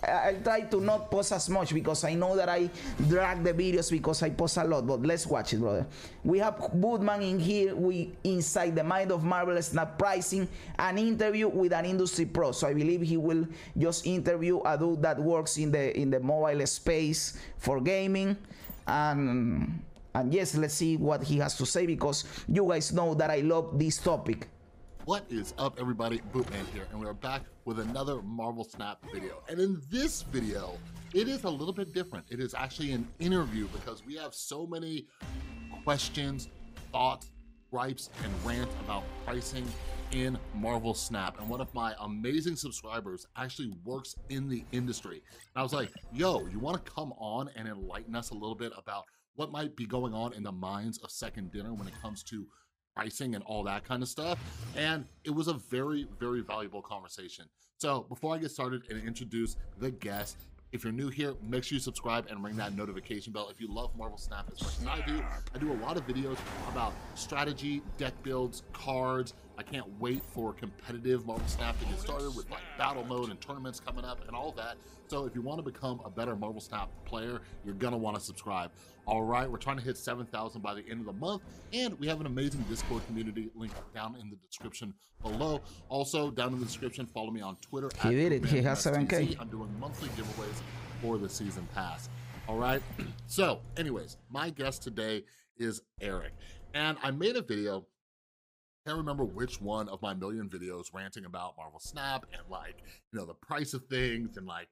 I try to not post as much because I know that I drag the videos because I post a lot, but let's watch it, brother. We have Bootman in here. We inside the mind of Marvel Snap pricing, an interview with an industry pro. So I believe he will just interview a dude that works in the mobile space for gaming, and yes, let's see what he has to say, because you guys know that I love this topic. What is up, everybody? Bootman here, and we're back with another Marvel Snap video. And in this video, it is a little bit different. It is actually an interview because we have so many questions, thoughts, gripes, and rants about pricing in Marvel Snap. And one of my amazing subscribers actually works in the industry. And I was like, yo, you want to come on and enlighten us a little bit about what might be going on in the minds of Second Dinner when it comes to pricing and all that kind of stuff? And it was a very, very valuable conversation. So before I get started and introduce the guest, if you're new here, make sure you subscribe and ring that notification bell. If you love Marvel Snap as much as I do a lot of videos about strategy, deck builds, cards. I can't wait for competitive Marvel Snap to get started with like battle mode and tournaments coming up and all that. So if you want to become a better Marvel Snap player, you're gonna want to subscribe. All right, we're trying to hit 7,000 by the end of the month, and we have an amazing Discord community link down in the description below. Also, down in the description, follow me on Twitter. He did it. He has 7K. I'm doing monthly giveaways for the season pass. All right. So, anyways, my guest today is Eric, and I made a video. Can't remember which one of my million videos ranting about Marvel Snap and like, you know, the price of things and like,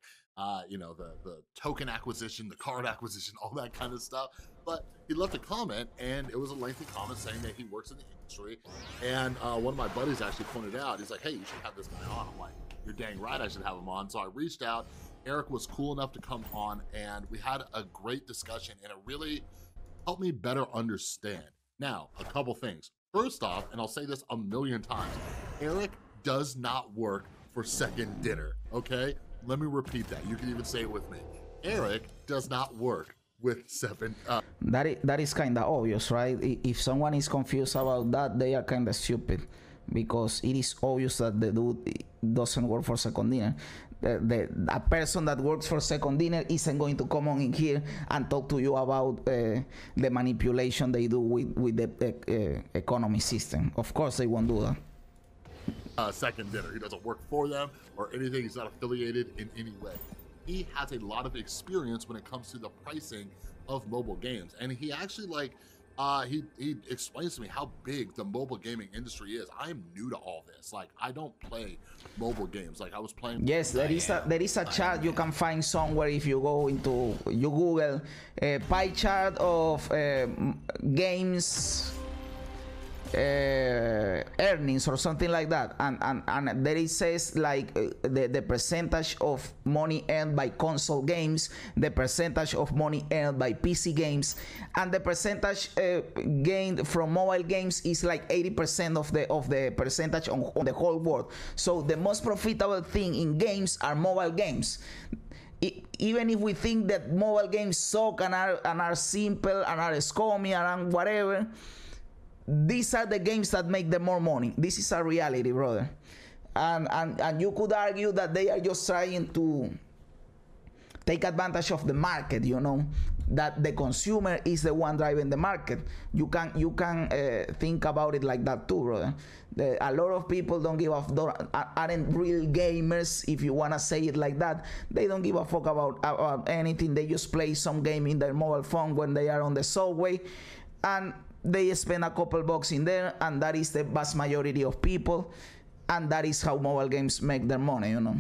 you know, the token acquisition, the card acquisition, all that kind of stuff. But he left a comment, and it was a lengthy comment saying that he works in the industry. And one of my buddies actually pointed out, he's like, hey, you should have this guy on. I'm like, you're dang right, I should have him on. So I reached out. Eric was cool enough to come on, and we had a great discussion, and it really helped me better understand. Now, a couple things. First off, and I'll say this a million times, Eric does not work for Second Dinner, okay? Let me repeat that. You can even say it with me. Eric does not work with That is kind of obvious, right? If someone is confused about that, they are kind of stupid, because it is obvious that the dude doesn't work for Second Dinner. A person that works for Second Dinner isn't going to come on in here and talk to you about the manipulation they do with the economy system. Of course they won't do that. Second Dinner. He doesn't work for them or anything. He's not affiliated in any way. He has a lot of experience when it comes to the pricing of mobile games, and he actually like he explains to me how big the mobile gaming industry is. I'm new to all this. Like, I don't play mobile games. Like, I was playing. Yes, there is a chart you can find somewhere if you go into Google pie chart of games earnings or something like that, and there it says like the percentage of money earned by console games, the percentage of money earned by PC games, and the percentage gained from mobile games is like 80% of the percentage on the whole world. So the most profitable thing in games are mobile games. Even if we think that mobile games suck and are simple and are scummy and whatever, these are the games that make them more money. This is a reality, brother. And you could argue that they are just trying to take advantage of the market, you know, that the consumer is the one driving the market. You can think about it like that too, brother. A lot of people don't give aren't real gamers, if you want to say it like that. They don't give a fuck about anything. They just play some game in their mobile phone when they are on the subway, and they spend a couple bucks in there, and that is the vast majority of people, and that is how mobile games make their money, you know.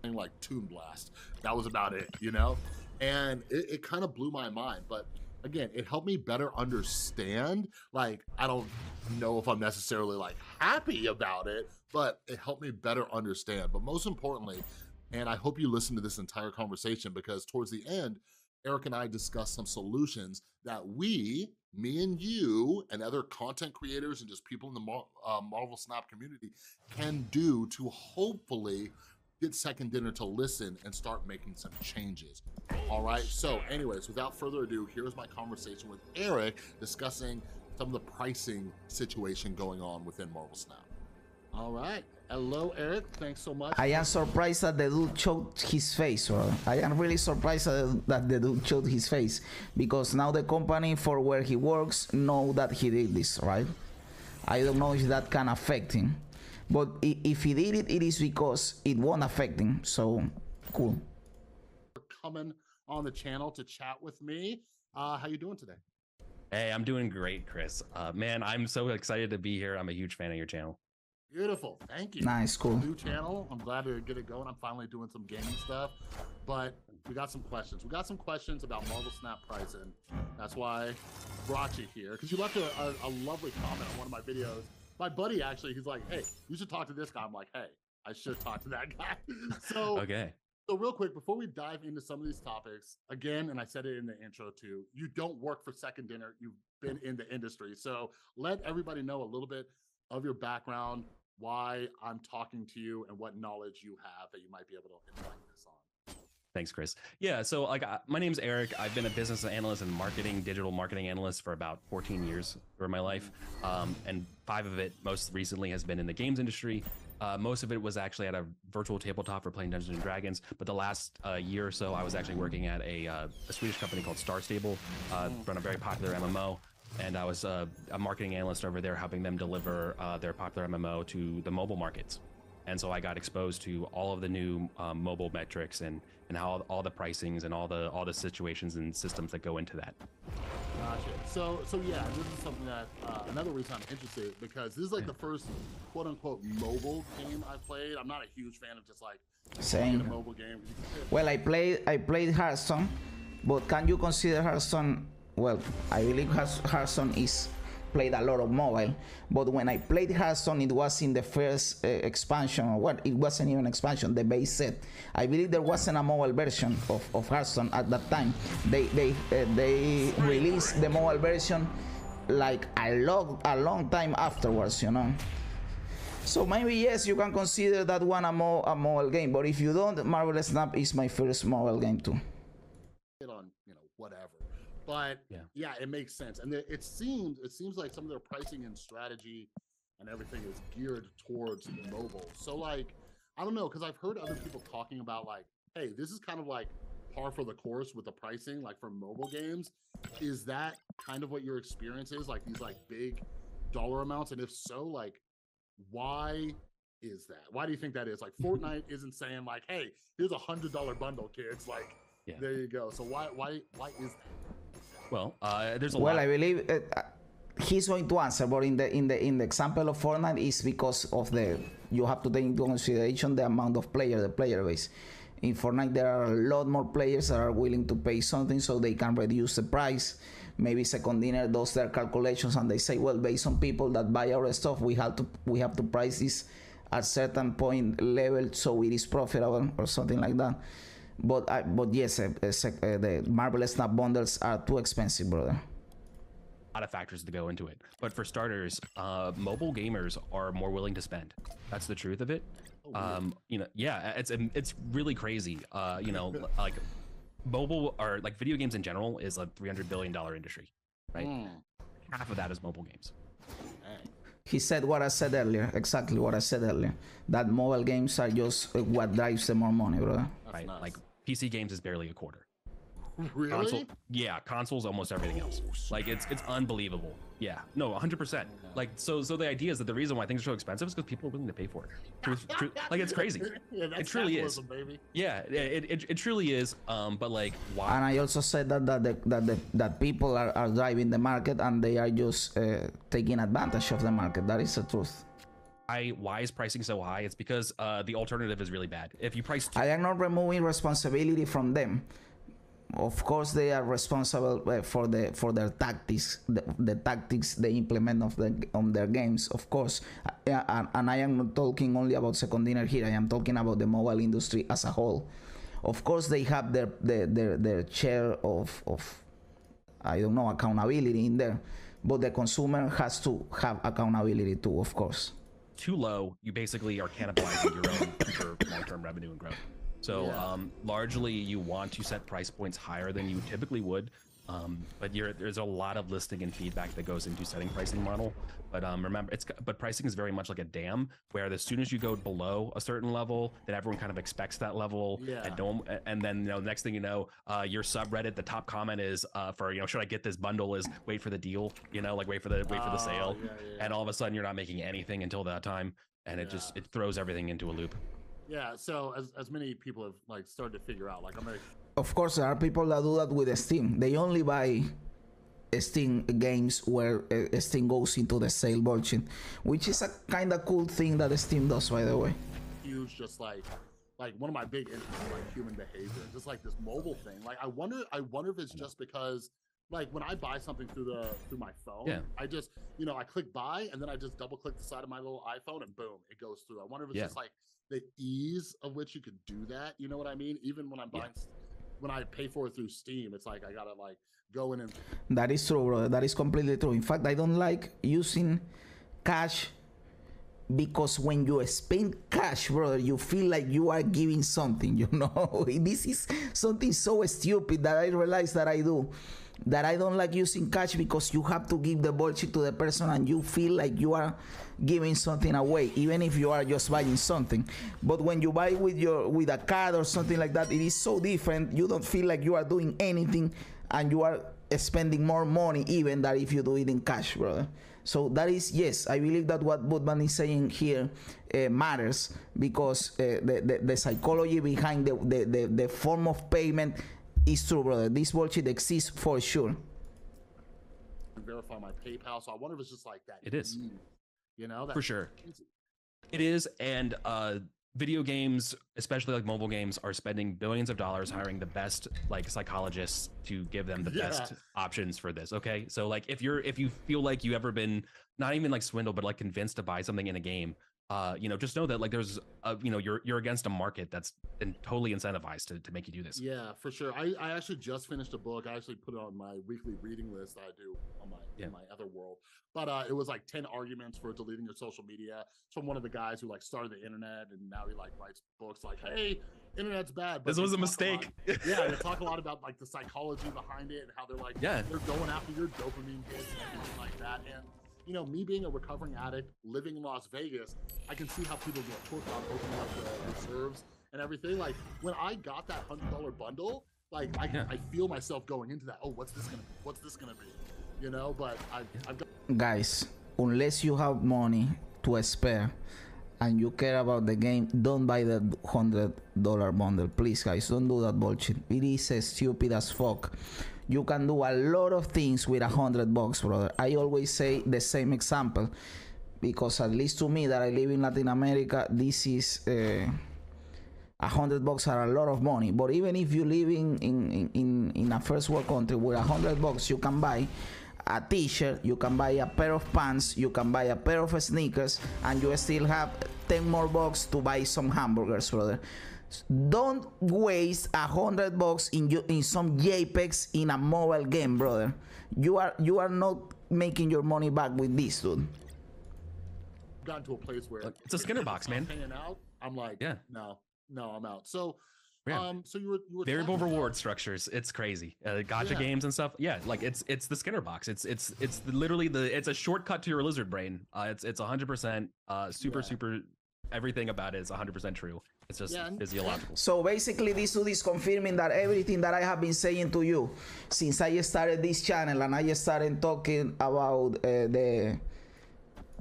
Like Toon Blast, that was about it, you know. And it kind of blew my mind, but again, it helped me better understand. Like, I don't know if I'm necessarily like happy about it, but it helped me better understand. But most importantly, and I hope you listen to this entire conversation, because towards the end, Eric and I discussed some solutions that we, me and you, and other content creators and just people in the Marvel Snap community can do to hopefully get Second Dinner to listen and start making some changes. All right, so anyways, without further ado, here's my conversation with Eric discussing some of the pricing situation going on within Marvel Snap. All right, Hello, Eric. Thanks so much. I am surprised that the dude showed his face, bro. I am really surprised that the dude showed his face, because now the company for where he works know that he did this, right? I don't know if that can affect him, but if he did it, it is because it won't affect him. So cool. For coming on the channel to chat with me. How you doing today? Hey, I'm doing great, Chris. Man, I'm so excited to be here. I'm a huge fan of your channel. Beautiful. Thank you. Nice, cool. New channel. I'm glad to get it going. I'm finally doing some gaming stuff, but we got some questions. We got some questions about Marvel Snap pricing. That's why I brought you here, because you left a lovely comment on one of my videos. My buddy, actually, he's like, hey, you should talk to this guy. I'm like, hey, I should talk to that guy. So, okay. So real quick, before we dive into some of these topics, again, and I said it in the intro too, you don't work for Second Dinner. You've been in the industry. So let everybody know a little bit of your background, why I'm talking to you, and what knowledge you have that you might be able to enlighten us on. Thanks, Chris. Yeah, so my name's Eric. I've been a business analyst and digital marketing analyst for about 14 years for my life. And 5 of it most recently has been in the games industry. Most of it was actually at a virtual tabletop for playing Dungeons and Dragons. But the last year or so, I was actually working at a Swedish company called Star Stable, run a very popular MMO. And I was a marketing analyst over there, helping them deliver their popular MMO to the mobile markets. And so I got exposed to all of the new mobile metrics and how all the pricings and all the situations and systems that go into that. Gotcha. So yeah, this is something that another reason I'm interested, because this is like the first quote unquote mobile game I played. I'm not a huge fan of just like Same. a mobile game. Well, I played Hearthstone, but can you consider Hearthstone? Well, I believe Hearthstone is played a lot of mobile, but when I played Hearthstone, it was in the first expansion, or what? It wasn't even expansion, the base set. I believe there wasn't a mobile version of Hearthstone at that time. They released the mobile version like a long time afterwards, you know. So maybe yes, you can consider that one a mobile game, but if you don't, Marvel Snap is my first mobile game too. On whatever. But yeah, it makes sense, and it seems like some of their pricing and strategy and everything is geared towards mobile. So like, I don't know, because I've heard other people talking about like, hey, this is kind of like par for the course with the pricing, like for mobile games. Is that kind of what your experience is, like these like big dollar amounts? And if so, like, why is that? Why do you think that is? Like, Fortnite isn't saying like, hey, here's $100 bundle, kids. Like, there you go. So why is that? Well, there's a lot. Well, I believe he's going to answer, but in the example of Fortnite is because of you have to take into consideration the amount of the player base. In Fortnite, there are a lot more players that are willing to pay something, so they can reduce the price. Maybe Second Dinner does their calculations and they say, well, based on people that buy our stuff, we have to price this at certain point level so it is profitable or something like that. But yes, the Marvel Snap bundles are too expensive, brother. A lot of factors to go into it, but for starters, mobile gamers are more willing to spend. That's the truth of it. Yeah, it's really crazy. Like mobile, or like video games in general, is a $300 billion industry, right? Half of that is mobile games. He said what I said earlier, exactly what I said earlier, that mobile games are just what drives them more money, brother. Right, nice. Like PC games is barely a quarter. Really? Consoles almost everything else. Like it's unbelievable. Yeah, no, 100%. Like so the idea is that the reason why things are so expensive is because people are willing to pay for it. Like it's crazy. Yeah, it truly is. Baby. Yeah, it truly is. But like, why? And I also said that people are driving the market and they are just taking advantage of the market. That is the truth. Why is pricing so high? It's because the alternative is really bad. If you price, I am not removing responsibility from them. Of course, they are responsible for their tactics, the tactics they implement on their games. Of course, and I am not talking only about Second Dinner here. I am talking about the mobile industry as a whole. Of course, they have their share of I don't know, accountability in there, but the consumer has to have accountability too. Of course. Too low, you basically are cannibalizing your own future long-term revenue and growth. So largely you want to set price points higher than you typically would But there's a lot of listing and feedback that goes into setting pricing model. But remember, but pricing is very much like a dam, where as soon as you go below a certain level, then everyone kind of expects that level, and then next thing you know, your subreddit, the top comment is for should I get this bundle, is wait for the deal, like wait for the sale, and all of a sudden you're not making anything until that time, and it throws everything into a loop. Yeah, so as many people have like started to figure out, like of course, there are people that do that with Steam. They only buy Steam games where Steam goes into the sale bullshit, which is a kind of cool thing that Steam does, by the way. Huge, just like one of my big interests is like human behavior, just like this mobile thing. Like I wonder if it's just because like when I buy something through my phone, I just I click buy and then I just double click the side of my little iPhone and boom, it goes through. I wonder if it's just like the ease of which you could do that. You know what I mean? Even when I'm buying. When I pay for it through Steam, it's like I gotta like go in and. That is true, brother. That is completely true. In fact, I don't like using cash because when you spend cash, brother, you feel like you are giving something. This is something so stupid that I realize that I do. That I don't like using cash because you have to give the bullshit to the person and you feel like you are giving something away, even if you are just buying something. But when you buy with a card or something like that, it is so different. You don't feel like you are doing anything and you are spending more money even than if you do it in cash, brother. So that is, yes, I believe that what Bootman is saying here matters, because the psychology behind the form of payment is true, brother. This bullshit exists for sure. Verify my PayPal, so I wonder if it's just like that. It is, that for sure. It is, and video games, especially like mobile games, are spending billions of dollars hiring the best like psychologists to give them the best options for this. Okay, so like if you feel like you ever been not even like swindled, but like convinced to buy something in a game, just know that like there's you're against a market that's totally incentivized to make you do this. Yeah, for sure. I actually just finished a book. I actually put it on my weekly reading list that I do on my other world. But it was like 10 arguments for deleting your social media. It's from one of the guys who like started the internet, and now he like writes books like, hey, internet's bad. But this was a mistake. They talk a lot about like the psychology behind it and how they're like they're going after your dopamine hits and everything like that. And me being a recovering addict, living in Las Vegas, I can see how people get hooked on opening up the reserves and everything. Like when I got that $100 bundle, like I feel myself going into that. Oh, what's this gonna be? But I've got. Guys, unless you have money to spare and you care about the game, don't buy the $100 bundle, please, guys. Don't do that bullshit. It is stupid as fuck. You can do a lot of things with $100, brother. I always say the same example because, at least to me that I live in Latin America, this is $100 are a lot of money. But even if you live in a first world country, with $100 you can buy a t-shirt, you can buy a pair of pants, you can buy a pair of sneakers, and you still have 10 more bucks to buy some hamburgers, brother. Don't waste $100 in some JPEGs in a mobile game, brother. You are not making your money back with this, dude. Gotten to a place where it's a Skinner box, man. Hanging out, I'm like, no, I'm out. So, so you were variable reward structures. It's crazy. Gotcha games and stuff. Yeah, like it's the Skinner box. It's literally it's a shortcut to your lizard brain. It's 100% super. Everything about it is 100% true. It's just physiological. So basically, this dude is confirming that everything that I have been saying to you since I started this channel and I started talking about the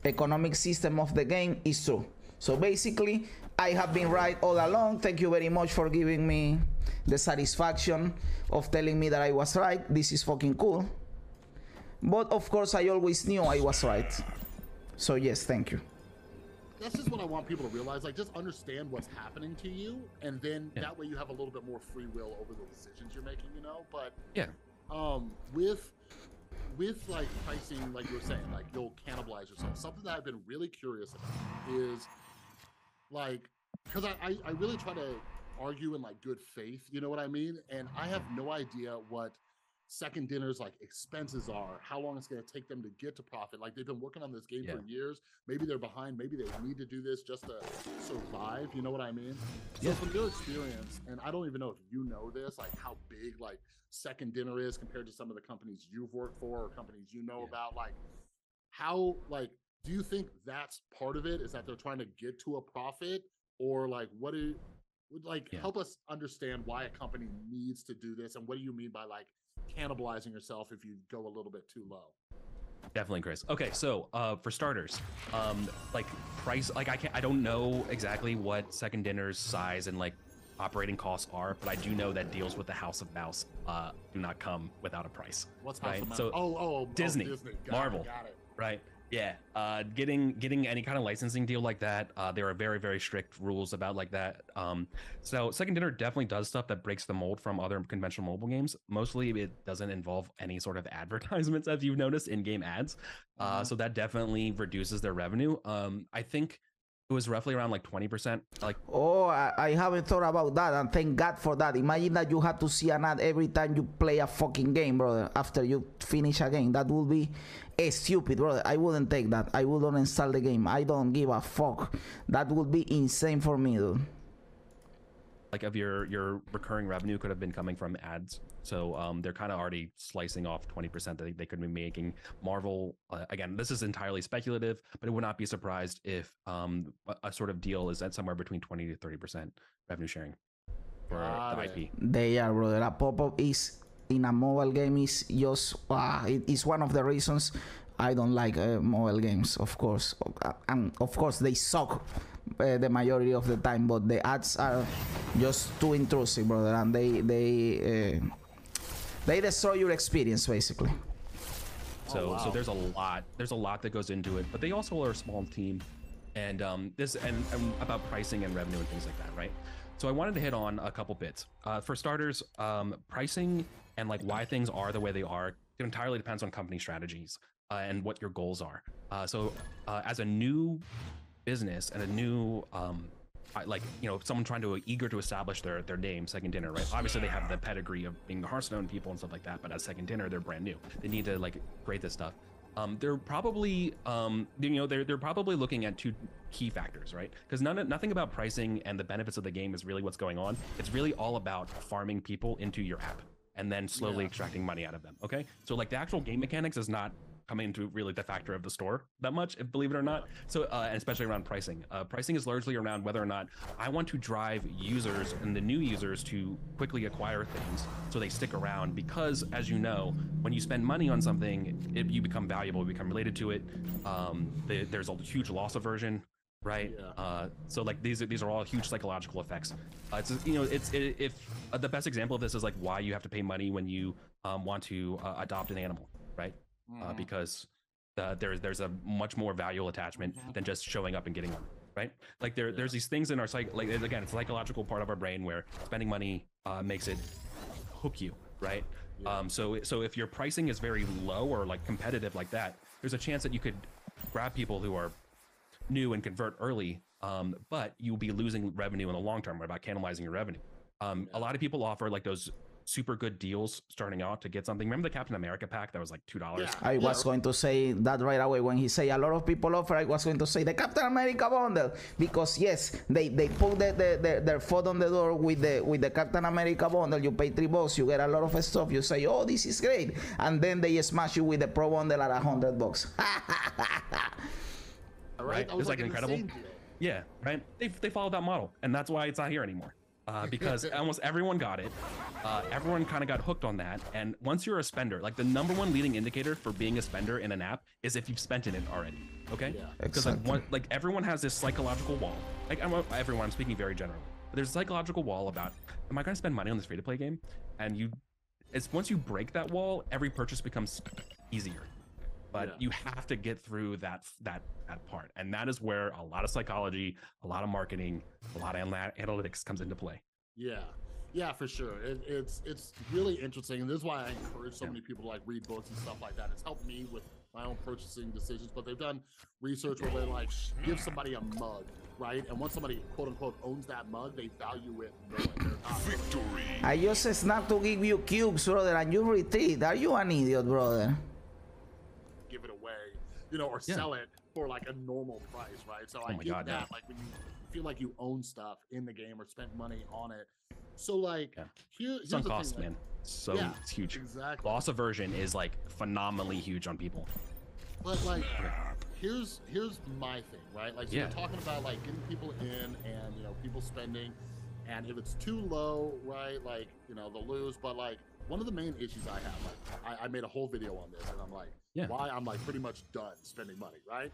economic system of the game is true. So basically, I have been right all along. Thank you very much for giving me the satisfaction of telling me that I was right. This is fucking cool. But of course, I always knew I was right. So yes, thank you. That's just what I want people to realize. Like, just understand what's happening to you, and then that way you have a little bit more free will over the decisions you're making, But with like pricing, like you were saying, like you'll cannibalize yourself. Something that I've been really curious about is like, because I really try to argue in like good faith, you know what I mean? And I have no idea what second dinners like expenses are, how long it's going to take them to get to profit. Like they've been working on this game for years. Maybe they're behind. Maybe they need to do this just to survive. You know what I mean? So from your experience, and I don't even know if you know this, like how big like second dinner is compared to some of the companies you've worked for or companies you know about, like how, like, do you think that's part of it? Is that they're trying to get to a profit, or like what do you, like help us understand why a company needs to do this, and what do you mean by like cannibalizing yourself if you go a little bit too low? Definitely, Chris. Okay, so for starters, like price, like I don't know exactly what second dinner's size and like operating costs are, but I do know that deals with the House of Mouse do not come without a price. What's House of Mouse? So Disney, Marvel, got it. Right? Yeah, getting any kind of licensing deal like that, there are very, very strict rules about like that. So Second Dinner definitely does stuff that breaks the mold from other conventional mobile games. Mostly it doesn't involve any sort of advertisements, as you've noticed, in-game ads. So that definitely reduces their revenue. I think it was roughly around like 20%. Like, oh, I haven't thought about that, and thank God for that. Imagine that you have to see an ad every time you play a fucking game, brother, after you finish a game. That would be stupid, brother. I wouldn't take that. I would uninstall the game. I don't give a fuck. That would be insane for me, dude. Like of your recurring revenue could have been coming from ads. So they're kind of already slicing off 20% that they could be making. Marvel, again, this is entirely speculative, but it would not be surprised if a sort of deal is at somewhere between 20 to 30% revenue sharing for the IP. They are, brother. A pop-up is in a mobile game is just it's one of the reasons I don't like mobile games, of course. And of course they suck the majority of the time, but the ads are just too intrusive, brother, and they destroy your experience basically. So so there's a lot that goes into it, but they also are a small team, and this and about pricing and revenue and things like that, right? So I wanted to hit on a couple bits. For starters, pricing and like why things are the way they are, it entirely depends on company strategies and what your goals are. So as a new business and a new like, you know, someone trying to eager to establish their name, Second Dinner, right? Obviously they have the pedigree of being the Hearthstone people and stuff like that, but as Second Dinner, they're brand new. They need to like create this stuff. They're probably you know, they're probably looking at two key factors, right? Because nothing about pricing and the benefits of the game is really what's going on. It's really all about farming people into your app and then slowly extracting money out of them. Okay, so like the actual game mechanics is not coming into really the factor of the store that much, believe it or not. So and especially around pricing. Pricing is largely around whether or not I want to drive users and the new users to quickly acquire things so they stick around, because as you know, when you spend money on something, you become valuable, you become related to it. There's a huge loss aversion, right? So like these are all huge psychological effects. It's, you know, if the best example of this is like why you have to pay money when you want to adopt an animal, right? Because there's a much more valuable attachment than just showing up and getting one, right? Like there's these things in our psych, like again, it's a psychological part of our brain where spending money makes it hook you, right? So if your pricing is very low or like competitive like that, there's a chance that you could grab people who are new and convert early, but you'll be losing revenue in the long term. What about cannibalizing your revenue? A lot of people offer like those super good deals starting out to get something. Remember the Captain America pack that was like $2? I was going to say that right away when he say a lot of people offer. I was going to say the Captain America bundle, because yes, they put their foot on the door with the Captain America bundle. You pay $3, you get a lot of stuff. You say, oh, this is great, and then they smash you with the Pro bundle at $100. Right? It was like incredible. Yeah, right. They followed that model, and that's why it's not here anymore. Because almost everyone got it. Everyone kind of got hooked on that. And once you're a spender, like the #1 leading indicator for being a spender in an app is if you've spent in it already. Okay? Because like everyone has this psychological wall. Like everyone, I'm speaking very generally. But there's a psychological wall about, am I going to spend money on this free-to-play game? And it's once you break that wall, every purchase becomes easier. But you have to get through that part, and that is where a lot of psychology, a lot of marketing, a lot of analytics comes into play. Yeah, for sure. It's really interesting, and this is why I encourage so many people to like read books and stuff like that. It's helped me with my own purchasing decisions. But they've done research where they like give somebody a mug, right? And once somebody quote unquote owns that mug, they value it more. Victory. I just snapped to give you cubes, brother, and you retreat. Are you an idiot, brother? Give it away, you know, or sell it for like a normal price, right? So I get that, like when you feel like you own stuff in the game or spent money on it. So like, here's sunk the cost, thing, man. So it's huge. Exactly. Loss aversion is like phenomenally huge on people. But like, here's my thing, right? Like, so you're talking about like getting people in and, you know, people spending, and if it's too low, right, like, you know, they'll lose. But like, one of the main issues I have, like, I made a whole video on this, and I'm like, why I'm like pretty much done spending money, right?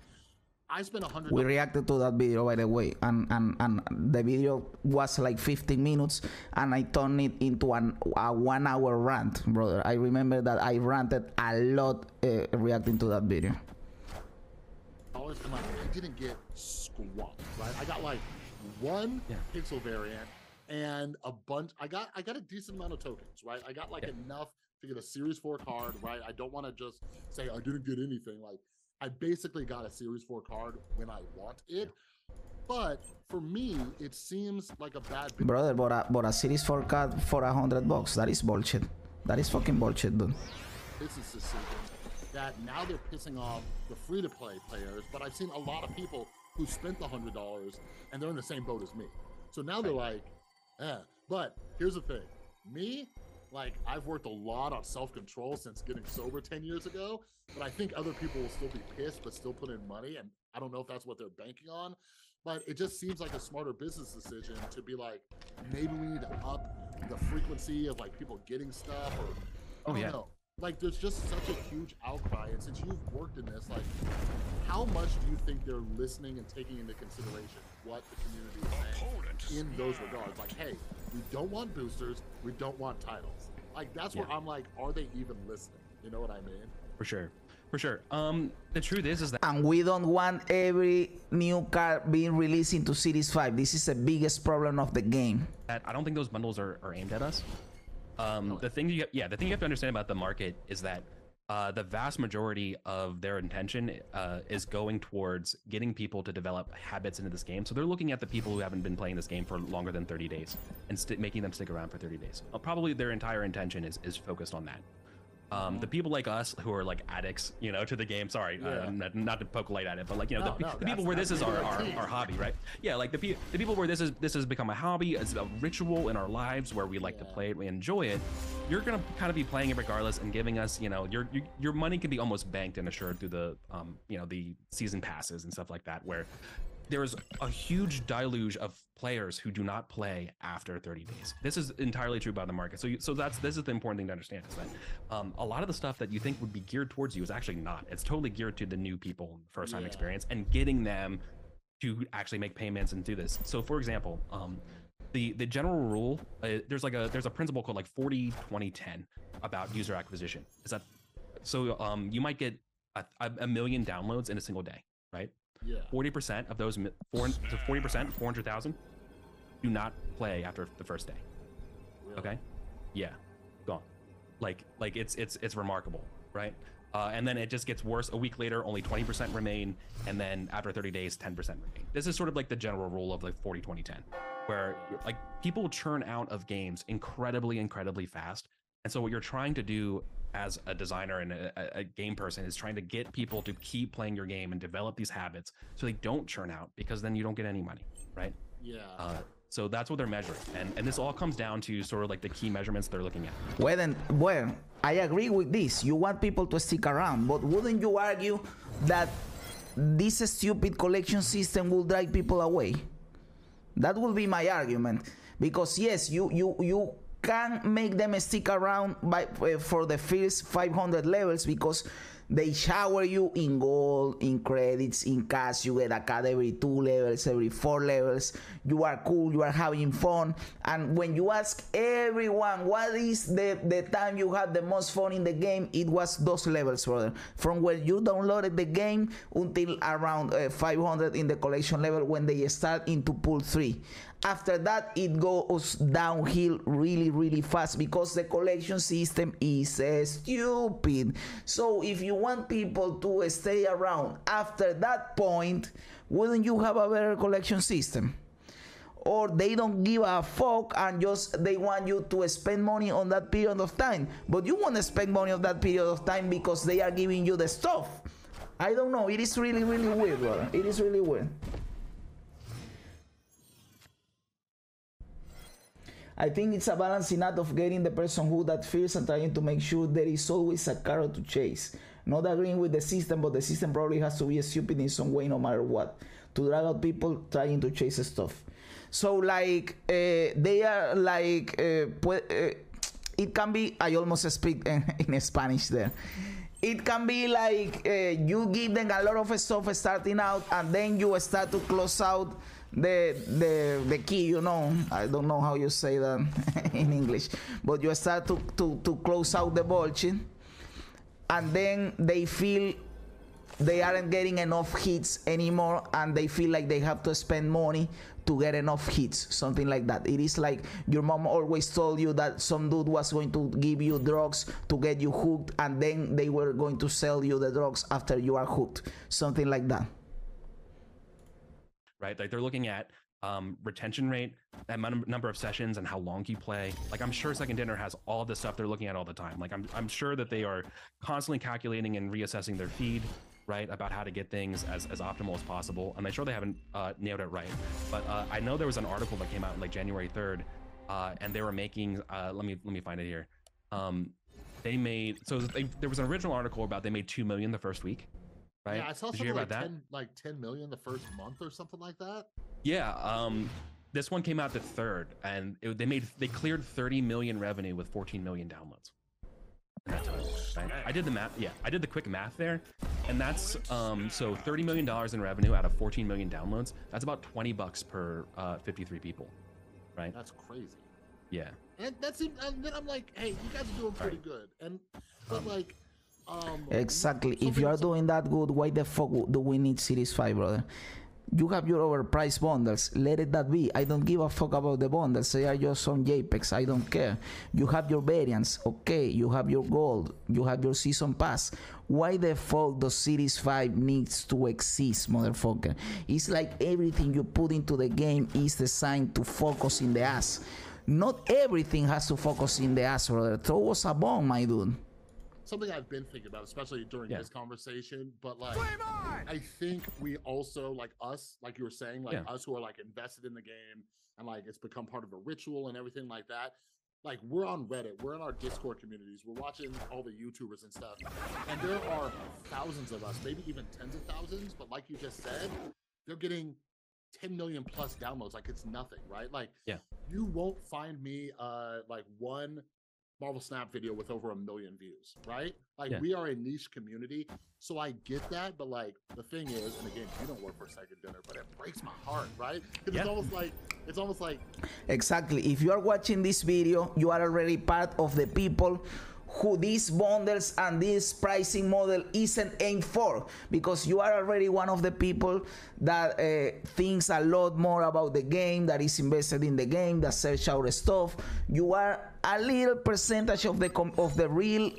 I spent $100. We reacted to that video, by the way, and the video was like 15 minutes, and I turned it into a 1 hour rant, brother. I remember that I ranted a lot reacting to that video. And like, I didn't get squat, right? I got like one pixel variant and a bunch. I got a decent amount of tokens, right? I got like enough to get a Series 4 card, right? I don't want to just say I didn't get anything. Like, I basically got a Series 4 card when I want it. But for me, it seems like a bad business. Brother, but a Series 4 card for $100, that is bullshit. That is fucking bullshit, dude. Business decision that now they're pissing off the free-to-play players, but I've seen a lot of people who spent the $100 and they're in the same boat as me. So now they're like, But here's the thing. Me, like, I've worked a lot on self-control since getting sober 10 years ago, but I think other people will still be pissed but still put in money, and I don't know if that's what they're banking on, but it just seems like a smarter business decision to be like, maybe we need to up the frequency of like people getting stuff, or I don't know. Like, there's just such a huge outcry, and since you've worked in this, like, how much do you think they're listening and taking into consideration what the community is saying in those regards? Like, hey, we don't want boosters, we don't want titles. Like, that's where I'm like, are they even listening? You know what I mean? For sure. For sure. The truth is that, and we don't want every new card being released into Series 5. This is the biggest problem of the game. I don't think those bundles are aimed at us. The thing you have to understand about the market is that the vast majority of their intention is going towards getting people to develop habits into this game. So they're looking at the people who haven't been playing this game for longer than 30 days and making them stick around for 30 days. Probably their entire intention is focused on that. The people like us who are like addicts, you know, to the game. Sorry, not to poke light at it, but like, you know, the people where this is our hobby, right? Yeah, like the people where this has become a hobby, it's a ritual in our lives where we like to play it, we enjoy it. You're gonna kind of be playing it regardless and giving us, you know, your money can be almost banked and assured through the you know, the season passes and stuff like that, where there's a huge deluge of players who do not play after 30 days. This is entirely true about the market. So this is the important thing to understand, is that a lot of the stuff that you think would be geared towards you is actually not. It's totally geared to the new people, first time experience, and getting them to actually make payments and do this. So for example, the general rule, there's a principle called like 40-20-10 about user acquisition. Is that so? You might get a million downloads in a single day, right? 40% of those 40%, 400,000 do not play after the first day. Okay, gone. Like it's remarkable, right? And then it just gets worse. A week later, only 20% remain, and then after 30 days, 10% remain. This is sort of like the general rule of like 40-20-10, where like people churn out of games incredibly fast. And so what you're trying to do as a designer and a game person is trying to get people to keep playing your game and develop these habits so they don't churn out, because then you don't get any money, right? So that's what they're measuring, and this all comes down to sort of like the key measurements they're looking at. Well, I agree with this. You want people to stick around, but wouldn't you argue that this stupid collection system will drive people away? That will be my argument, because yes, you can make them stick around for the first 500 levels, because they shower you in gold, in credits, in cash. You get a card every 2 levels, every 4 levels. You are cool, you are having fun. And when you ask everyone what is the time you had the most fun in the game, it was those levels, brother. From when you downloaded the game until around 500 in the collection level, when they start into pool 3. After that, it goes downhill really fast, because the collection system is stupid. So if you want people to stay around after that point, wouldn't you have a better collection system? or they don't give a fuck and just they want you to spend money on that period of time, but you want to spend money on that period of time because they are giving you the stuff. I don't know, it is really weird, brother. It is really weird. I think it's a balancing act of getting the person who that fears and trying to make sure there is always a carrot to chase. Not agreeing with the system, but the system probably has to be stupid in some way no matter what, to drag out people trying to chase stuff. So like they are like it can be, I almost speak in Spanish there. It can be like you give them a lot of stuff starting out, and then you start to close out the key, you know. I don't know how you say that in English, but you start to close out the bullshit, and then they feel they aren't getting enough hits anymore, and they feel like they have to spend money to get enough hits, something like that. It is like your mom always told you that some dude was going to give you drugs to get you hooked, and then they were going to sell you the drugs after you are hooked, something like that. Right, like they're looking at retention rate, number of sessions, and how long you play. Like I'm sure Second Dinner has all this stuff they're looking at all the time. Like I'm sure that they are constantly calculating and reassessing their feed, right, about how to get things as optimal as possible. And I'm sure they haven't nailed it right. But I know there was an article that came out like January 3rd, and they were making. Let me find it here. They made there was an original article about they made 2 million the first week. Right? Yeah, I saw something like 10 million the first month or something like that. Yeah, this one came out the 3rd, and they cleared 30 million revenue with 14 million downloads. In that time, right? I did the math. Yeah, I did the quick math there, and that's so $30 million in revenue out of 14 million downloads. That's about $20 per 53 people, right? That's crazy. Yeah. And then I'm like, hey, you guys are doing pretty good, but like. Exactly. If you are doing that good, why the fuck do we need Series 5, brother? You have your overpriced bundles. Let it that be. I don't give a fuck about the bundles. They are just some JPEGs. I don't care. You have your variants. Okay. You have your gold. You have your season pass. Why the fuck does Series 5 needs to exist, motherfucker? It's like everything you put into the game is designed to focus in the ass. Not everything has to focus in the ass, brother. Throw us a bomb, my dude. Something I've been thinking about, especially during this conversation, but like, I think we also, like us, like you were saying, like us who are like invested in the game and like it's become part of a ritual and everything like that. Like we're on Reddit, we're in our Discord communities, we're watching all the YouTubers and stuff, and there are thousands of us, maybe even tens of thousands, but like you just said, they're getting 10 million plus downloads like it's nothing, right? Like you won't find me like one Marvel Snap video with over 1 million views, right? Like we are a niche community, so I get that. But like the thing is, and again, you don't work for Second Dinner, but it breaks my heart, right? It's almost like exactly. If you are watching this video, you are already part of the people who these bundles and this pricing model isn't aimed for, because you are already one of the people that thinks a lot more about the game, that is invested in the game, that search out stuff. You are a little percentage of the real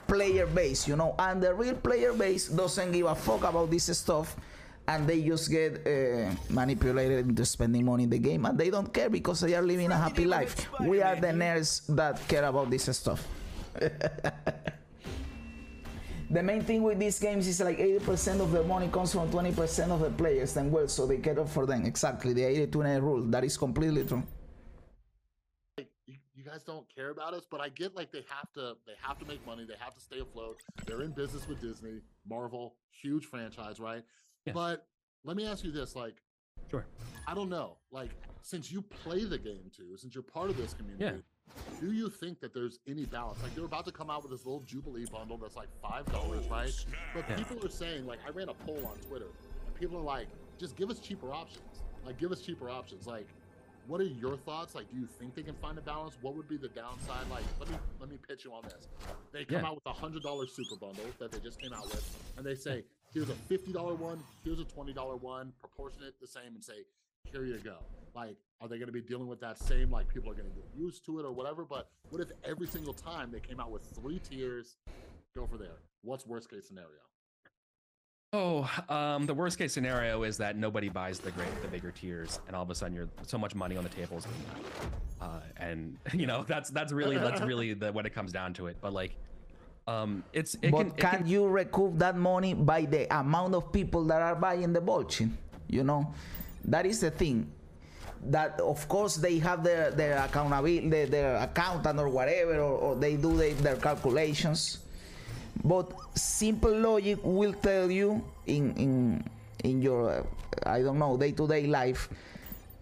player base, you know, and the real player base doesn't give a fuck about this stuff, and they just get manipulated into spending money in the game, and they don't care because they are living a happy life. We are the nerds that care about this stuff. The main thing with these games is like 80% of the money comes from 20% of the players, then well, so they get up for them. Exactly, the 80-20 rule. That is completely true. Like, you guys don't care about us, but I get like they have to make money, they have to stay afloat. They're in business with Disney, Marvel, huge franchise, right? Yeah. But let me ask you this, like, sure, I don't know, like, since you play the game too, since you're part of this community, do you think that there's any balance? Like they're about to come out with this little Jubilee bundle that's like $5, right? But people are saying, like, I ran a poll on Twitter, and people are like, just give us cheaper options. Like, give us cheaper options. Like, what are your thoughts? Like, do you think they can find a balance? What would be the downside? Like, let me pitch you on this. They come out with a $100 super bundle that they just came out with, and they say, here's a $50 one, here's a $20 one, proportionate the same, and say, here you go. Like, are they going to be dealing with that same, like, people are going to get used to it or whatever? But what if every single time they came out with 3 tiers, go for there? What's worst case scenario? The worst case scenario is that nobody buys the bigger tiers, and all of a sudden you're so much money on the table is and you know that's really when it comes down to it. But like, can you recoup that money by the amount of people that are buying the bullshit? You know, that is the thing. That of course they have their accountability, their accountant or whatever, or they do their calculations. But simple logic will tell you in your I don't know, day-to-day life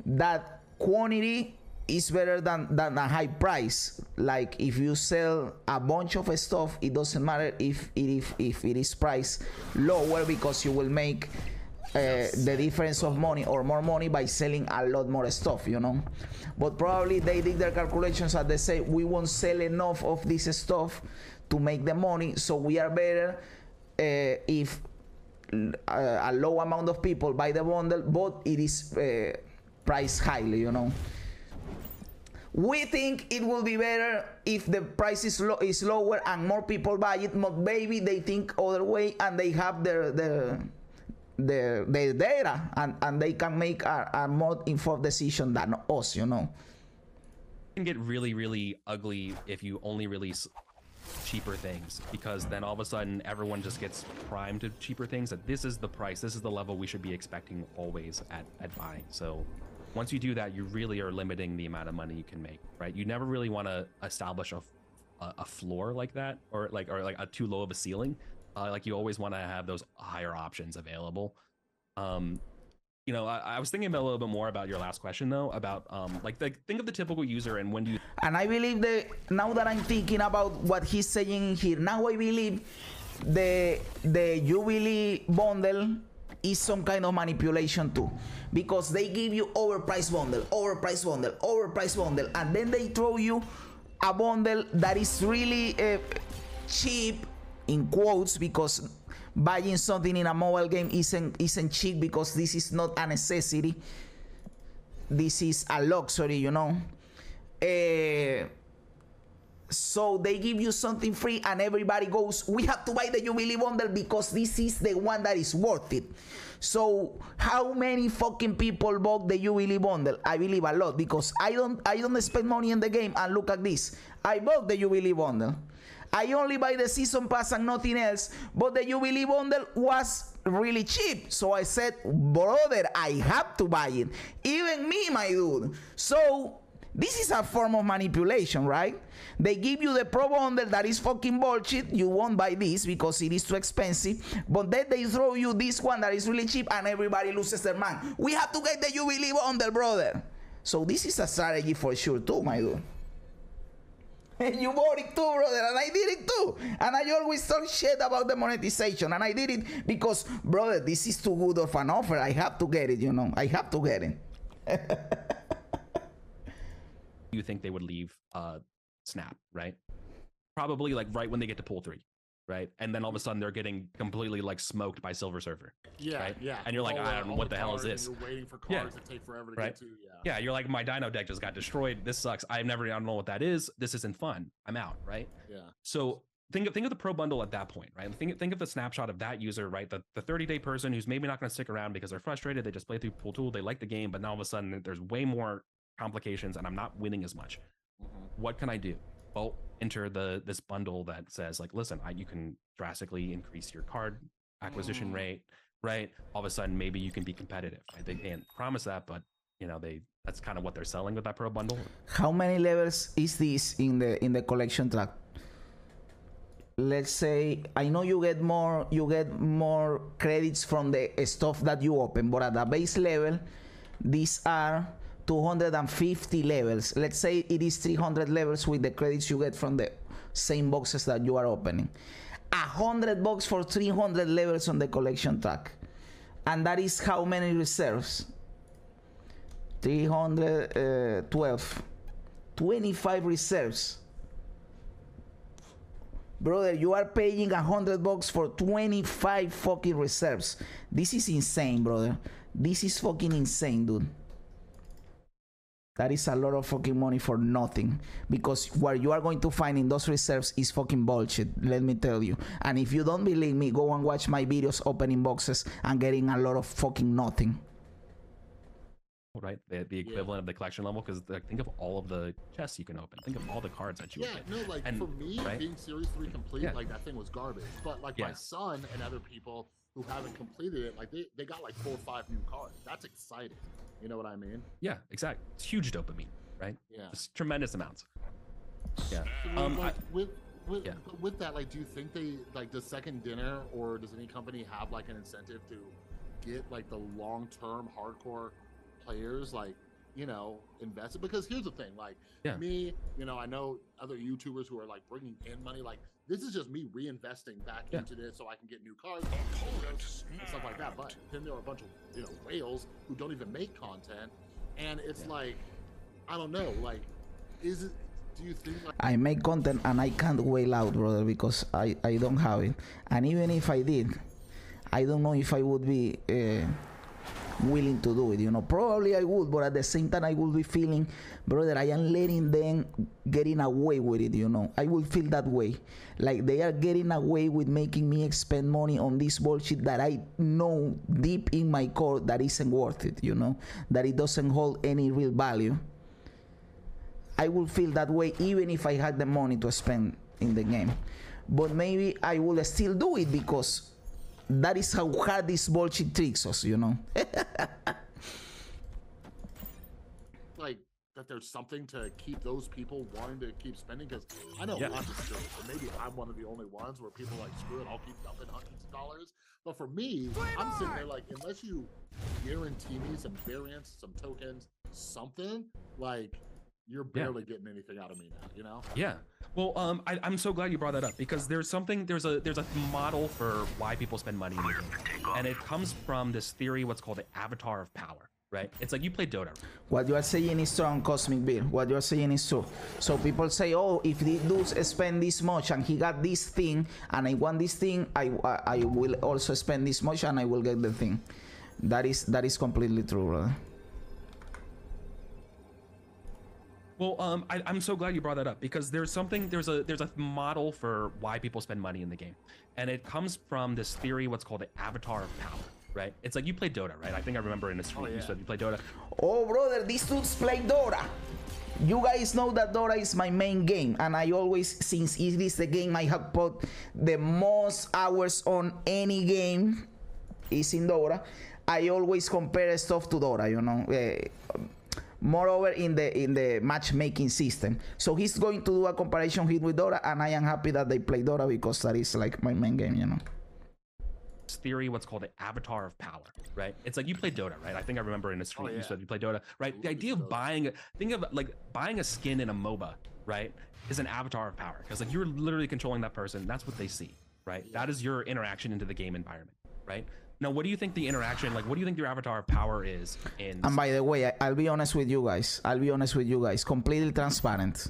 that quantity is better than a high price. Like if you sell a bunch of stuff, it doesn't matter if it is priced lower, because you will make the difference of money or more money by selling a lot more stuff, you know. But probably they did their calculations and they say we won't sell enough of this stuff to make the money, so we are better if a low amount of people buy the bundle, but it is priced highly, you know. We think it will be better if the price is lower and more people buy it, but maybe they think other way and they have their data and they can make a more informed decision than us, you know. It can get really ugly if you only release cheaper things, because then all of a sudden everyone just gets primed to cheaper things, that this is the price, this is the level we should be expecting always at buying. So once you do that, you really are limiting the amount of money you can make, right? You never really want to establish a floor like that, or like a too low of a ceiling. Like you always want to have those higher options available. You know, I was thinking about a little bit more about your last question though, about think of the typical user and when do you. And I believe that now that I'm thinking about what he's saying here, now I believe the Jubilee bundle is some kind of manipulation too, because they give you overpriced bundle, and then they throw you a bundle that is really cheap in quotes, because buying something in a mobile game isn't cheap, because this is not a necessity, this is a luxury, you know. So they give you something free and everybody goes, we have to buy the Jubilee bundle because this is the one that is worth it. So how many fucking people bought the Jubilee bundle? I believe a lot, because I don't spend money in the game, and look at this, I bought the Jubilee bundle. I only buy the season pass and nothing else, but the Jubilee bundle was really cheap. So I said, brother, I have to buy it. Even me, my dude. So this is a form of manipulation, right? They give you the pro bundle that is fucking bullshit. You won't buy this because it is too expensive. But then they throw you this one that is really cheap and everybody loses their mind. We have to get the Jubilee bundle, brother. So this is a strategy for sure too, my dude. And you bought it too, brother, and I did it too. And I always talk shit about the monetization, and I did it because, brother, this is too good of an offer. I have to get it, you know. I have to get it. You think they would leave Snap, right? Probably like right when they get to pool 3, right? And then all of a sudden they're getting completely like smoked by Silver Surfer. Yeah, right? yeah. And you're like, I don't know what the hell is this. You're waiting for cards that take forever to get to. Yeah, you're like, my Dino deck just got destroyed. This sucks. I don't know what that is. This isn't fun. I'm out, right? Yeah. So think of the pro bundle at that point, right? Think of the snapshot of that user, right? The 30-day person who's maybe not going to stick around because they're frustrated. They just play through pool 2. They like the game, but now all of a sudden there's way more complications and I'm not winning as much. What can I do? Well, enter this bundle that says like, listen, you can drastically increase your card acquisition rate, right? All of a sudden, maybe you can be competitive. Right? They can't promise that, but you know, that's kind of what they're selling with that pro bundle. How many levels is this in the collection track? Let's say, I know you get more credits from the stuff that you open, but at the base level, these are 250 levels. Let's say it is 300 levels with the credits you get from the same boxes that you are opening. $100 for 300 levels on the collection track, and that is how many reserves? 312, 25 reserves. Brother, you are paying $100 for 25 fucking reserves. This is insane, brother. This is fucking insane, dude. That is a lot of fucking money for nothing, because what you are going to find in those reserves is fucking bullshit, let me tell you. And if you don't believe me, go and watch my videos opening boxes and getting a lot of fucking nothing. Right, the equivalent of the collection level, because like, think of all of the chests you can open. Think of all the cards that you no, like, and for me, right? Being Series 3 complete, like that thing was garbage. But like my son and other people who haven't completed it, like they got like 4 or 5 new cards. That's exciting. You know what I mean? Yeah, exactly. It's huge dopamine, right? Yeah. Just tremendous amounts. Yeah. Like, with that, like, do you think they, like, does Second Dinner or does any company have like an incentive to get like the long-term hardcore players, like, you know, invested? Because here's the thing, like, me, you know, I know other YouTubers who are like bringing in money, like, this is just me reinvesting back into this so I can get new cards and stuff like that. But then there are a bunch of, you know, whales who don't even make content, and it's like, I don't know, like, is it, do you think like I make content and I can't whale out, brother, because I don't have it. And even if I did, I don't know if I would be willing to do it, you know. Probably I would, but at the same time I would be feeling, brother, I am letting them getting away with it, you know. I will feel that way, like they are getting away with making me expend money on this bullshit that I know deep in my core that isn't worth it, you know, that it doesn't hold any real value. I will feel that way even if I had the money to spend in the game, but maybe I will still do it because that is how hard this bullshit tricks us, you know. Like, that there's something to keep those people wanting to keep spending, because I know lots of skills, and maybe I'm one of the only ones where people are like, screw it, I'll keep dumping hundreds of dollars. But for me, I'm sitting there like, unless you guarantee me some variants, some tokens, something, like, you're barely getting anything out of me now, you know? Yeah. Well, I'm so glad you brought that up, because there's a model for why people spend money in the game, and it comes from this theory, what's called the avatar of power, right? It's like you play Dota. What you are saying is true on Cosmic Beer. What you are saying is true. So people say, oh, if this dude spend this much and he got this thing, and I want this thing, I will also spend this much and I will get the thing. That is completely true, brother. Well, I'm so glad you brought that up, because there's a model for why people spend money in the game, and it comes from this theory, what's called the avatar of power, right? It's like you play Dota, right? I think I remember in a stream you said you play Dota. Oh, brother, these dudes play Dota. You guys know that Dota is my main game, and I always, since it is the game I have put the most hours on any game, is in Dota. I always compare stuff to Dota, you know. Moreover, in the matchmaking system. So he's going to do a comparison here with Dota, and I am happy that they play Dota, because that is like my main game, you know. Theory, what's called the avatar of power, right? It's like you play Dota, right? I think I remember in a stream you said you play Dota, right? The idea of buying a skin in a MOBA, right, is an avatar of power, because like you're literally controlling that person. That's what they see, right? That is your interaction into the game environment, right? Now, what do you think the interaction, like, what do you think your avatar of power is in? And by the way, I'll be honest with you guys. Completely transparent.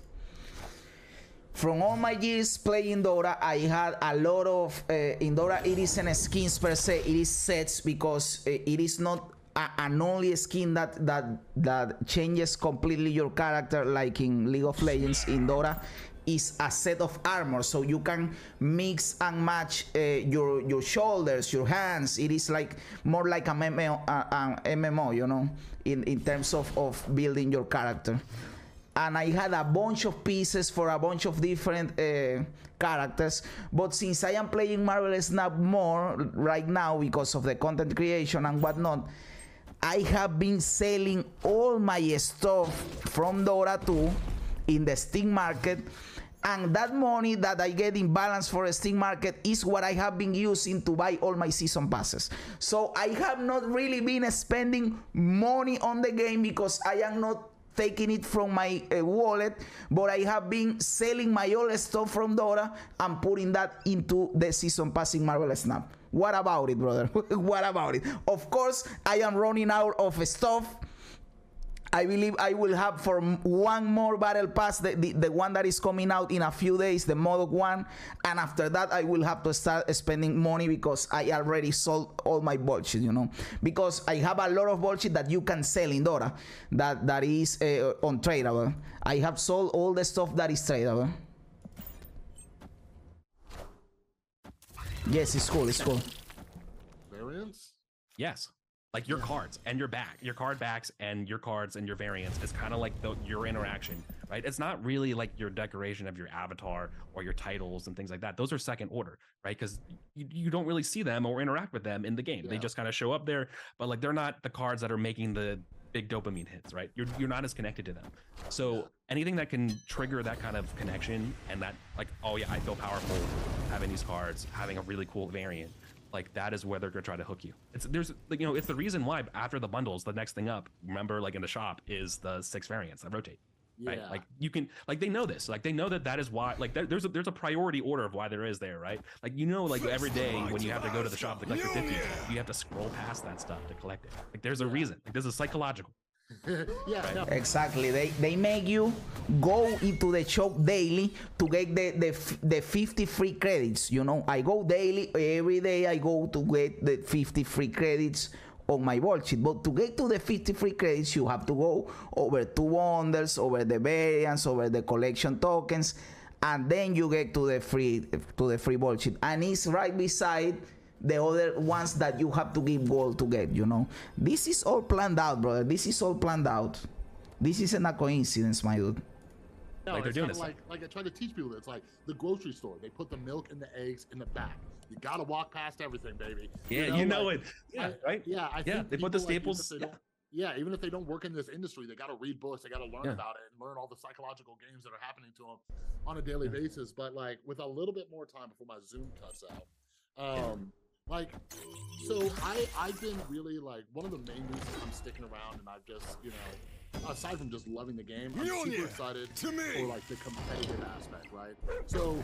From all my years playing Dota, I had a lot of, in Dota, it isn't skins per se, it is sets, because it is not an only skin that changes completely your character, like in League of Legends. In Dota, is a set of armor, so you can mix and match your shoulders, your hands. It is like more like a MMO, you know, in terms of building your character. And I had a bunch of pieces for a bunch of different characters, but since I am playing Marvel Snap more right now because of the content creation and whatnot, I have been selling all my stuff from Dota 2 in the Steam market, and that money that I get in balance for a Steam market is what I have been using to buy all my season passes. So I have not really been spending money on the game, because I am not taking it from my wallet, but I have been selling my old stuff from Dota and putting that into the season pass in Marvel Snap. What about it, brother? What about it? Of course, I am running out of stuff. I believe I will have for one more battle pass, the one that is coming out in a few days, the Modoc one, and after that I will have to start spending money because I already sold all my bullshit, you know, because I have a lot of bullshit that you can sell in Dota that is untradeable. I have sold all the stuff that is tradable. Yes, it's cool, it's cool. Variants? Yes. Like your cards and your back, your card backs and your cards and your variants. It's kind of like your interaction, right? It's not really like your decoration of your avatar or your titles and things like that. Those are second order, right? Because you don't really see them or interact with them in the game. Yeah. They just kind of show up there, but like they're not the cards that are making the big dopamine hits, right? You're not as connected to them. So anything that can trigger that kind of connection and that like, oh yeah, I feel powerful having these cards, having a really cool variant. Like that is where they're gonna try to hook you. It's the reason why after the bundles, the next thing up, remember, like in the shop, is the 6 variants that rotate. Right? Like you can, like they know this, like they know that is why, like there's a priority order of why there is there, right? Like like every day when you have to go to the shop to collect your 50, you have to scroll past that stuff to collect it. Like there's a reason. Like this is psychological. Right? Exactly. They make you go into the shop daily to get the 50 free credits. You know, I go daily, every day I go to get the 50 free credits on my bullshit. But to get to the 50 free credits, you have to go over 2 bundles, over the variants, over the collection tokens, and then you get to the free bullshit. And it's right beside the other ones that you have to give gold to get, you know. This is all planned out, brother. This is all planned out. This isn't a coincidence, my dude. No, like they're doing this. Like I try to teach people, it's like the grocery store. They put the milk and the eggs in the back. You gotta walk past everything, baby. Yeah, you know it. Yeah, right? Yeah, I think they put the staples. Even if they don't work in this industry, they gotta read books, they gotta learn about it and learn all the psychological games that are happening to them on a daily basis. But like with a little bit more time before my Zoom cuts out. Like, so I've been really like, one of the main reasons I'm sticking around, and I've just, you know, aside from just loving the game, I'm super excited for like the competitive aspect, right? So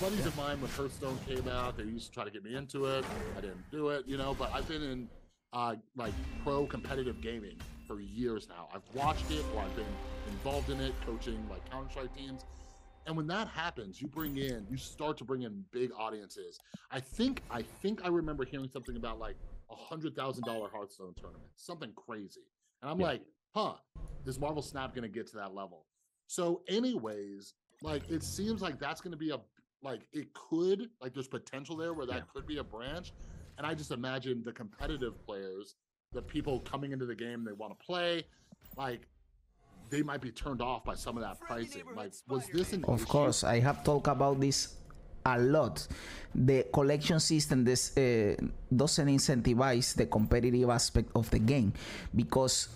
buddies of mine, when Hearthstone came out, they used to try to get me into it. I didn't do it, you know, but I've been in like pro competitive gaming for years now. I've watched it, or I've been involved in it, coaching like Counter-Strike teams. And when that happens, you start to bring in big audiences. I think I remember hearing something about like $100,000 Hearthstone tournament, something crazy. And I'm like, is Marvel Snap gonna get to that level? So anyways, like it seems like that's gonna be there's potential there where that could be a branch. And I just imagine the competitive players, the people coming into the game, they want to play, like they might be turned off by some of that pricing. Like, was this an Of issue? course, I have talked about this a lot. The collection system doesn't incentivize the competitive aspect of the game, because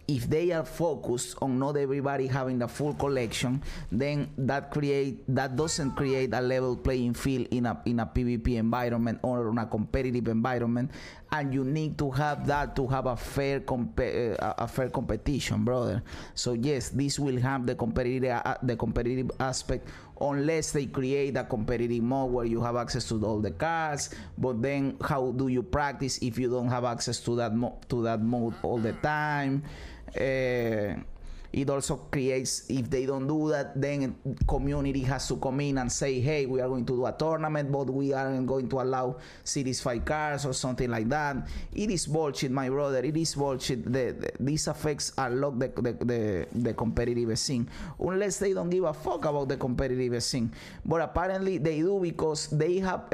if they are focused on not everybody having the full collection, then that doesn't create a level playing field in a PvP environment or in a competitive environment. And you need to have that to have a fair competition, brother. So yes, this will have the competitive aspect, unless they create a competitive mode where you have access to all the cards. But then how do you practice if you don't have access to that mode all the time? It also creates, if they don't do that, then community has to come in and say, hey, we are going to do a tournament, but we aren't going to allow Series 5 cards or something like that. It is bullshit, my brother. It is bullshit. This affects a lot the competitive scene, unless they don't give a fuck about the competitive scene. But apparently they do, because they have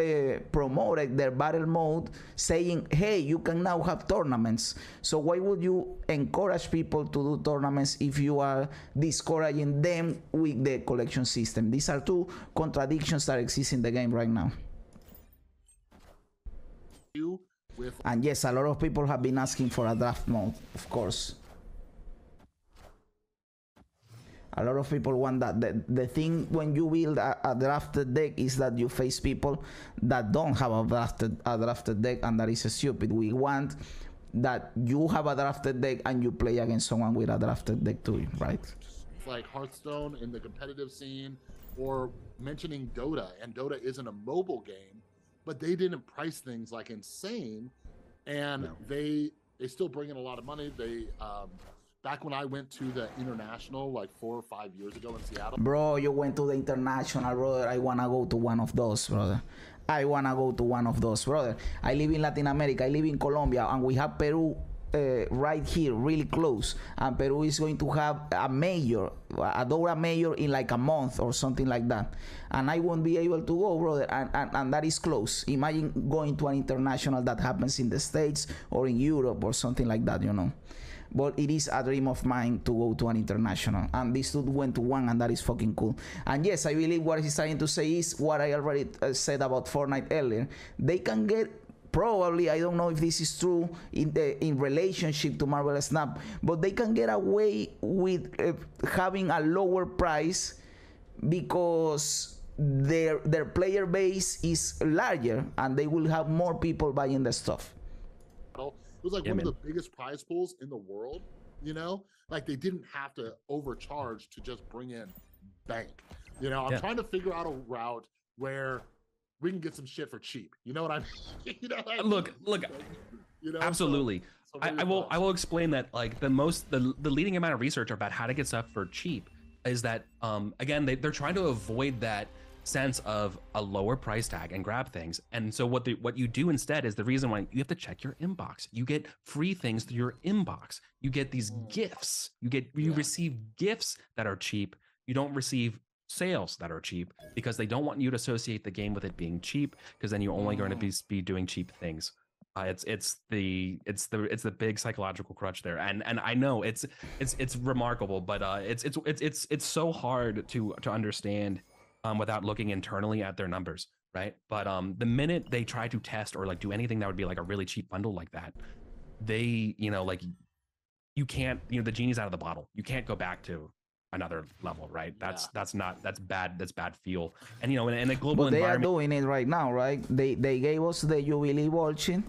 promoted their battle mode, saying, hey, you can now have tournaments. So why would you encourage people to do tournaments if you are discouraging them with the collection system? These are two contradictions that exist in the game right now. And yes, a lot of people have been asking for a draft mode, of course. A lot of people want that. The thing when you build a drafted deck is that you face people that don't have a drafted deck, and that is stupid. We want that you have a drafted deck and you play against someone with a drafted deck too, right? Like Hearthstone in the competitive scene, or mentioning Dota, and Dota isn't a mobile game, but they didn't price things like insane, and they still bring in a lot of money. They back when I went to the international like 4 or 5 years ago in Seattle. Bro, you went to the international, brother. I wanna go to one of those, brother. I wanna go to one of those, brother. I live in Latin America. I live in Colombia, and we have Peru right here, really close. And Peru is going to have a mayor, a Dora mayor, in like a month or something like that. And I won't be able to go, brother. And that is close. Imagine going to an international that happens in the States or in Europe or something like that, you know. But it is a dream of mine to go to an international, and this dude went to one, and that is fucking cool. And yes, I believe what he's trying to say is what I already said about Fortnite earlier. They can get, probably, I don't know if this is true in relationship to Marvel Snap, but they can get away with having a lower price because their player base is larger, and they will have more people buying the stuff. It was like one of the biggest prize pools in the world, you know? Like they didn't have to overcharge to just bring in bank. You know, I'm trying to figure out a route where we can get some shit for cheap. You know what I mean? You know what I mean? Look, you know, absolutely. So I will explain that. Like the leading amount of research about how to get stuff for cheap is that again, they're trying to avoid that sense of a lower price tag and grab things. And so what you do instead is the reason why you have to check your inbox. You get free things through your inbox. You get these gifts. You receive gifts that are cheap. You don't receive sales that are cheap because they don't want you to associate the game with it being cheap, because then you're only going to be doing cheap things. It's the big psychological crutch there, and I know it's remarkable, but it's so hard to understand without looking internally at their numbers, right? But the minute they try to test or like do anything that would be like a really cheap bundle like that, they, you know, like you can't, you know, the genie's out of the bottle. You can't go back to another level, right? That's bad feel. And you know, in a global environment, they are doing it right now, right? They gave us the Jubilee Vulture,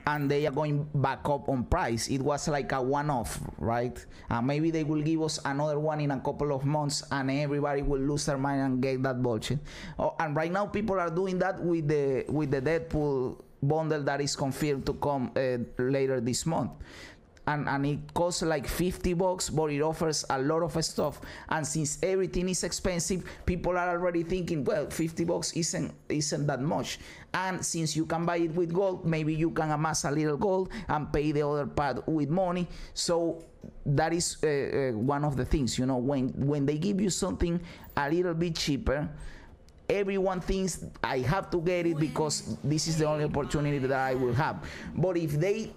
and they are going back up on price. It was like a one-off, right? Maybe they will give us another one in a couple of months, and everybody will lose their mind and get that bullshit. Oh, and right now people are doing that with the Deadpool bundle that is confirmed to come later this month. And it costs like $50, but it offers a lot of stuff. And since everything is expensive, people are already thinking, well, $50 isn't that much. And since you can buy it with gold, maybe you can amass a little gold and pay the other part with money. So that is one of the things, you know, when they give you something a little bit cheaper, everyone thinks I have to get it because this is the only opportunity that I will have. But if they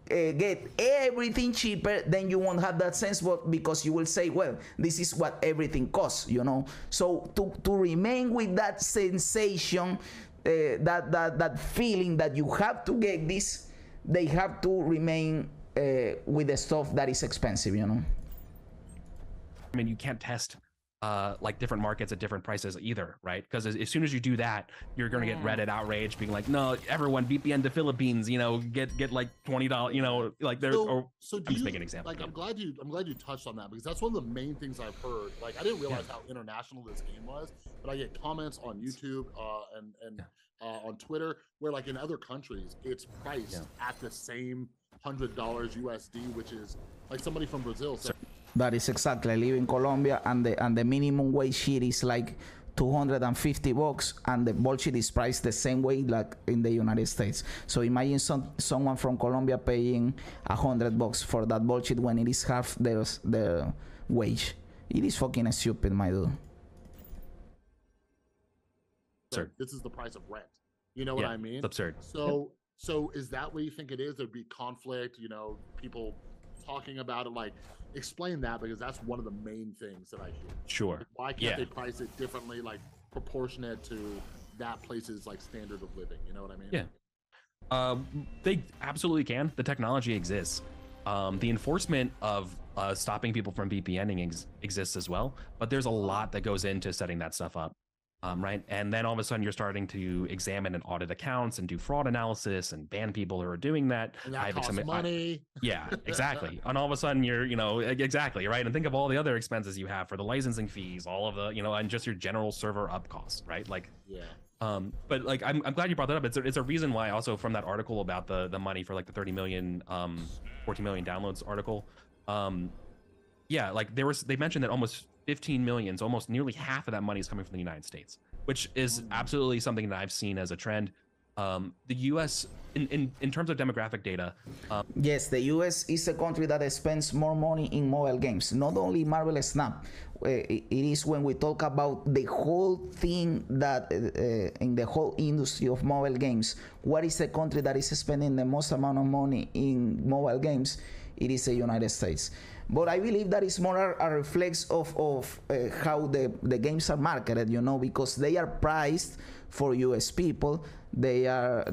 get everything cheaper, then you won't have that sense, but because you will say, well, this is what everything costs, you know. So to remain with that sensation, that feeling that you have to get this, they have to remain with the stuff that is expensive, you know. I mean, you can't test like different markets at different prices either, right? Because as soon as you do that, you're going to get Reddit outrage being like, no, everyone VPN to Philippines, you know, get like $20, you know, like there's. So I'm just making an example. Like, I'm glad you touched on that, because that's one of the main things I've heard. Like, I didn't realize how international this game was, but I get comments on YouTube and on Twitter where, like, in other countries, it's priced at the same $100 USD, which is like somebody from Brazil said. That is exactly. I live in Colombia, and the minimum wage here is like $250, and the bullshit is priced the same way like in the United States. So imagine someone from Colombia paying $100 for that bullshit when it is half their wage. It is fucking stupid, my dude. Absurd. This is the price of rent. You know what I mean? It's absurd. So is that what you think it is? There'd be conflict, you know, people talking about it, like, explain that, because that's one of the main things that I hear. Sure. Like, why can't they price it differently, like proportionate to that place's like standard of living? You know what I mean? Yeah. They absolutely can. The technology exists. The enforcement of stopping people from VPNing exists as well, but there's a lot that goes into setting that stuff up. Right. And then all of a sudden you're starting to examine and audit accounts and do fraud analysis and ban people who are doing that. And that costs money. Yeah, exactly. And all of a sudden you're, you know, exactly. Right. And think of all the other expenses you have for the licensing fees, all of the, you know, and just your general server up costs. Right. Like, but like, I'm glad you brought that up. It's a reason why also from that article about the money for like the 30 million, 14 million downloads article. Yeah, like they mentioned that almost 15 million, so almost nearly half of that money is coming from the United States, which is absolutely something that I've seen as a trend. The US, in terms of demographic data, Yes, the US is a country that spends more money in mobile games. Not only Marvel Snap. It is when we talk about the whole thing that in the whole industry of mobile games, what is the country that is spending the most amount of money in mobile games? It is the United States. But I believe that is more a reflex of how the games are marketed, you know, because they are priced for US people. They are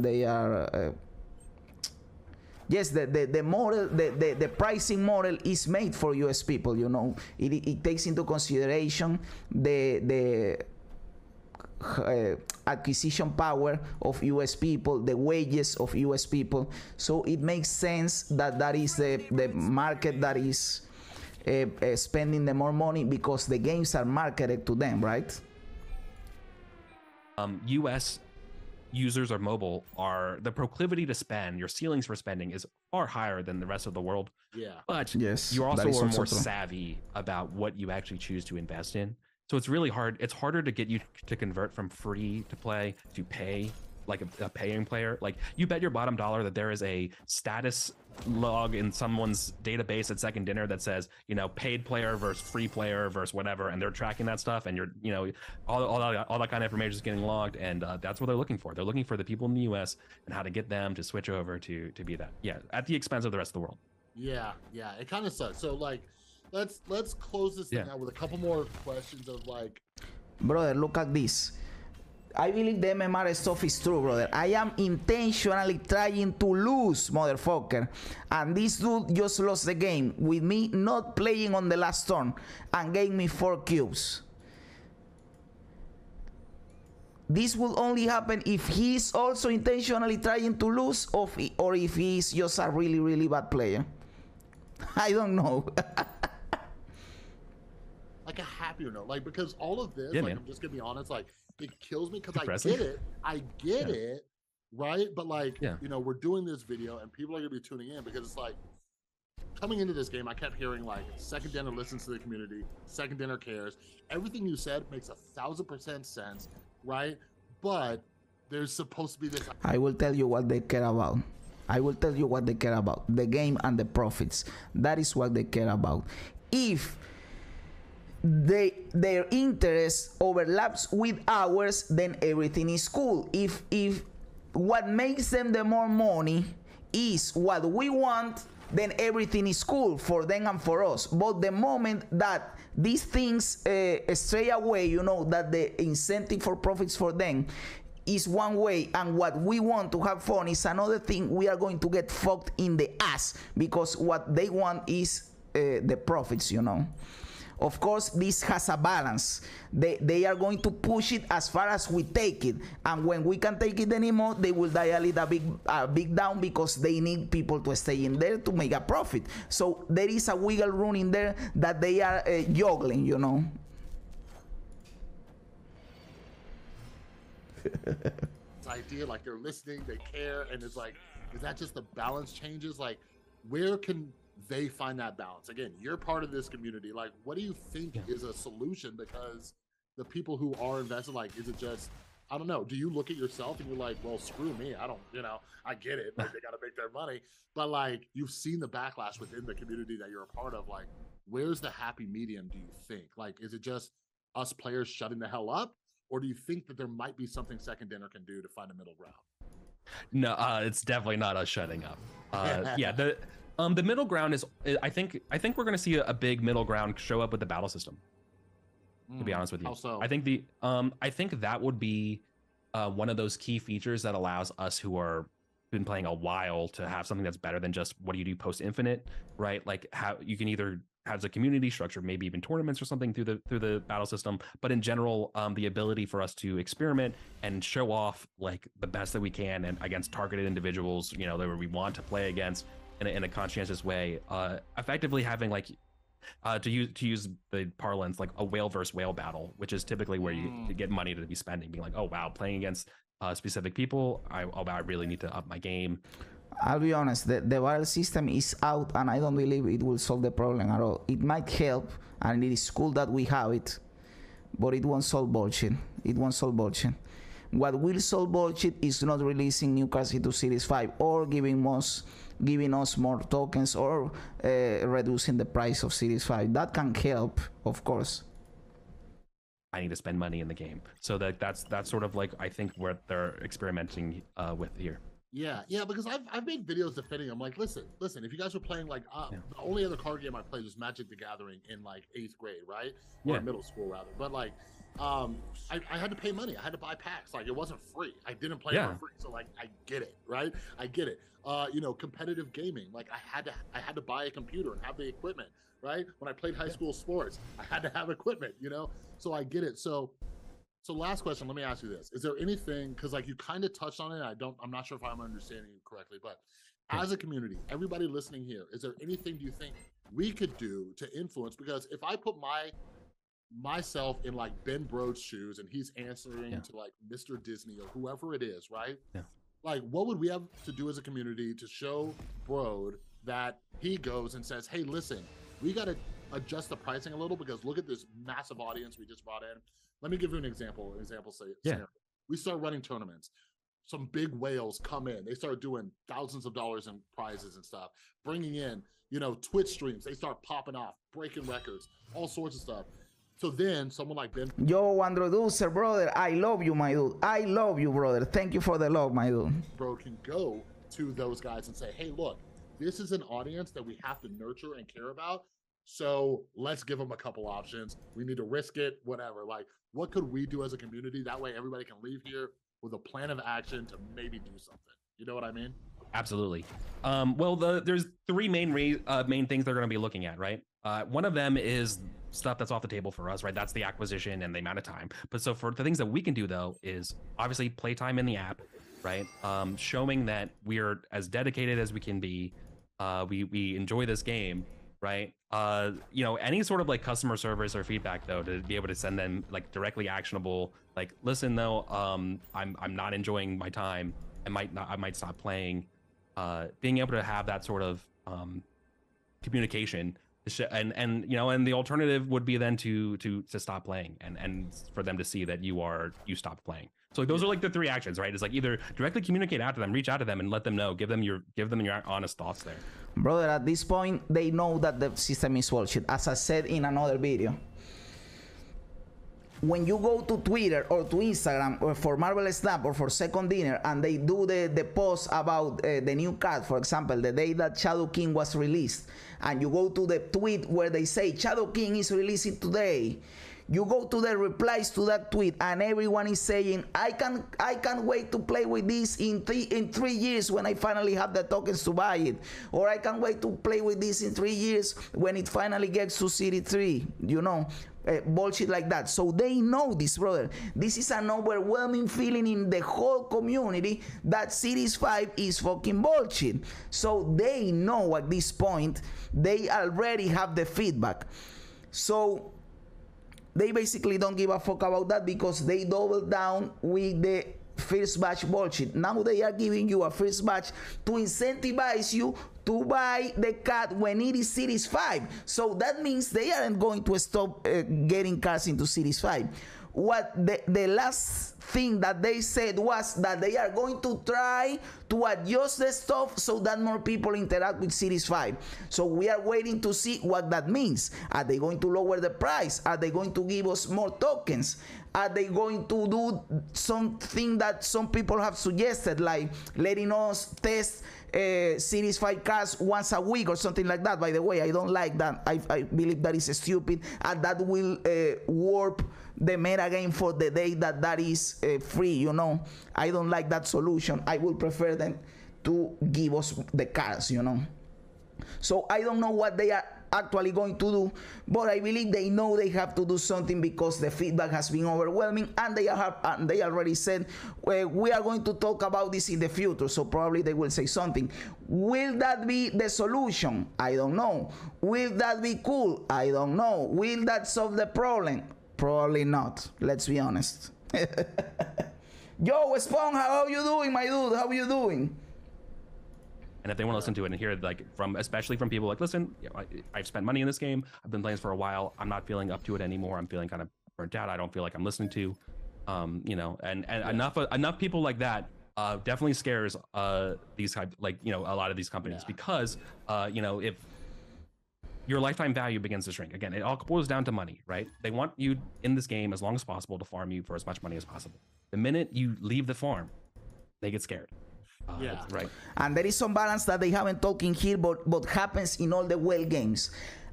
yes, the model, the pricing model is made for US people, you know. It takes into consideration the acquisition power of US people, the wages of US people. So it makes sense that that is the market that is spending the more money, because the games are marketed to them, right? US users or mobile are the proclivity to spend, your ceilings for spending is far higher than the rest of the world. Yeah. But yes, you also are more savvy about what you actually choose to invest in. So it's really hard. It's harder to get you to convert from free to play to pay, like a paying player. Like, you bet your bottom dollar that there is a status log in someone's database at Second Dinner that says, you know, paid player versus free player versus whatever, and they're tracking that stuff, and you're, you know, all that kind of information is getting logged, and that's what they're looking for. They're looking for the people in the US and how to get them to switch over to be that. Yeah, at the expense of the rest of the world. Yeah, it kind of sucks. So like, let's close this thing out with a couple more questions of like, brother, look at this. I believe the MMR stuff is true, brother. I am intentionally trying to lose, motherfucker. And this dude just lost the game with me not playing on the last turn and gave me 4 cubes. This will only happen if he's also intentionally trying to lose, or if he's just a really, really bad player. I don't know. like a happier note, like, because all of this, yeah, like, man. I'm just gonna be honest, like, it kills me because I get it, right? But like, you know, we're doing this video and people are gonna be tuning in because it's like, coming into this game, I kept hearing like, Second Dinner listens to the community, Second Dinner cares. Everything you said makes 1,000% sense, right? But there's supposed to be this. I will tell you what they care about. I will tell you what they care about. The game and the profits. That is what they care about. If their interest overlaps with ours, then everything is cool. If what makes them the more money is what we want, then everything is cool for them and for us. But the moment that these things stray away, you know, that the incentive for profits for them is one way and what we want to have fun is another thing, we are going to get fucked in the ass, because what they want is the profits, you know. Of course, this has a balance. They are going to push it as far as we take it, and when we can't take it anymore, they will dial it a big down, because they need people to stay in there to make a profit. So there is a wiggle room in there that they are juggling, you know. This idea, like, they're listening, they care, and it's like, is that just the balance changes? Like, where can they find that balance? Again, you're part of this community. Like, what do you think is a solution? Because the people who are invested, like, is it just, I don't know, do you look at yourself and you're like, well, screw me, I don't, you know, I get it, like, they got to make their money, but like, you've seen the backlash within the community that you're a part of. Like, where's the happy medium, do you think? Like, is it just us players shutting the hell up, or do you think that there might be something Second Dinner can do to find a middle ground? No, it's definitely not us shutting up. Yeah, the middle ground is, I think we're going to see a big middle ground show up with the battle system. To be honest with you, how so? I think that would be one of those key features that allows us who are been playing a while to have something that's better than just what do you do post infinite, right? Like, how you can either have a community structure, maybe even tournaments or something through the battle system, but in general, the ability for us to experiment and show off like the best that we can and against targeted individuals, you know, that we want to play against in a conscientious way, effectively having like to use the parlance, like a whale versus whale battle, which is typically where you get money to be spending, being like, oh wow, playing against specific people, I really need to up my game. I'll be honest, the barrel system is out, and I don't believe it will solve the problem at all. It might help, and it is cool that we have it, but it won't solve bullshit. It won't solve bullshit. What will solve bullshit is not releasing new cards into Series 5 or giving us more tokens or reducing the price of Series 5. That can help, of course. I need to spend money in the game. So that's sort of like, I think, what they're experimenting with here. Yeah, because I've made videos defending. I'm like, listen, if you guys were playing like the only other card game I played was Magic the Gathering in like 8th grade, right? Or middle school rather. But like, I had to pay money. I had to buy packs. Like, it wasn't free. I didn't play it for free. So like, I get it, right? I get it. You know, competitive gaming. Like, I had to buy a computer and have the equipment, right? When I played high school sports, I had to have equipment. You know, so I get it. So last question, let me ask you this. Is there anything, because like you kind of touched on it, I'm not sure if I'm understanding you correctly, but as a community, everybody listening here, is there anything do you think we could do to influence? Because if I put myself in like Ben Brode's shoes and he's answering to like Mr. Disney or whoever it is, right? Yeah. Like, what would we have to do as a community to show Brode that he goes and says, hey, listen, we got to adjust the pricing a little because look at this massive audience we just brought in. Let me give you an example. Scenario. We start running tournaments. Some big whales come in. They start doing thousands of dollars in prizes and stuff, bringing in, you know, Twitch streams. They start popping off, breaking records, all sorts of stuff. So then someone like Ben. Yo, Androducer, brother, I love you, my dude. I love you, brother. Thank you for the love, my dude. Bro can go to those guys and say, hey, look, this is an audience that we have to nurture and care about. So let's give them a couple options. We need to risk it, whatever. Like, what could we do as a community? That way everybody can leave here with a plan of action to maybe do something. You know what I mean? Absolutely. Well, there's three main things they're going to be looking at, right? One of them is stuff that's off the table for us, right? That's the acquisition and the amount of time. But so for the things that we can do, though, is obviously playtime in the app, right? Showing that we're as dedicated as we can be. We enjoy this game, right? You know, any sort of like customer service or feedback, though, to be able to send them like directly actionable, like, listen, though, I'm not enjoying my time. I might stop playing. Being able to have that sort of communication, and you know, and the alternative would be then to stop playing and for them to see that you stopped playing. So like, those are like the three actions, right? It's like either directly communicate out to them, reach out to them, and let them know, give them your honest thoughts there. Brother, at this point, they know that the system is bullshit. As I said in another video, when you go to Twitter or to Instagram or for Marvel Snap or for Second Dinner and they do the post about the new card, for example, the day that Shadow King was released, and you go to the tweet where they say Shadow King is releasing today, you go to the replies to that tweet and everyone is saying, I can't wait to play with this in 3 years when I finally have the tokens to buy it, or I can't wait to play with this in 3 years when it finally gets to Series 3, you know, bullshit like that. So they know this, brother. This is an overwhelming feeling in the whole community that Series 5 is fucking bullshit. So they know at this point, they already have the feedback. So they basically don't give a fuck about that because they double down with the first batch bullshit. Now they are giving you a first batch to incentivize you to buy the card when it is Series 5. So that means they aren't going to stop getting cards into Series 5. What the last thing that they said was that they are going to try to adjust the stuff so that more people interact with Series 5. So we are waiting to see what that means. Are they going to lower the price? Are they going to give us more tokens? Are they going to do something that some people have suggested, like letting us test Series 5 cards once a week or something like that? By the way, I don't like that. I believe that is stupid, and that will warp the meta game for the day that is free, you know. I don't like that solution. I would prefer them to give us the cards, you know. So I don't know what they are actually going to do, but I believe they know they have to do something because the feedback has been overwhelming, and they already said we are going to talk about this in the future, so probably they will say something. Will that be the solution? I don't know. Will that be cool? I don't know. Will that solve the problem? Probably not. Let's be honest. Yo, Spawn, how are you doing, my dude? How are you doing? And if they want to listen to it and hear like especially from people like, listen, I've spent money in this game. I've been playing this for a while. I'm not feeling up to it anymore. I'm feeling kind of burnt out. I don't feel like I'm listening to, and enough people like that definitely scares these type, like, a lot of these companies, because if your lifetime value begins to shrink, again, it all boils down to money, right? They want you in this game as long as possible to farm you for as much money as possible. The minute you leave the farm, they get scared. Right. And there is some balance that they haven't talking here, but happens in all the whale games.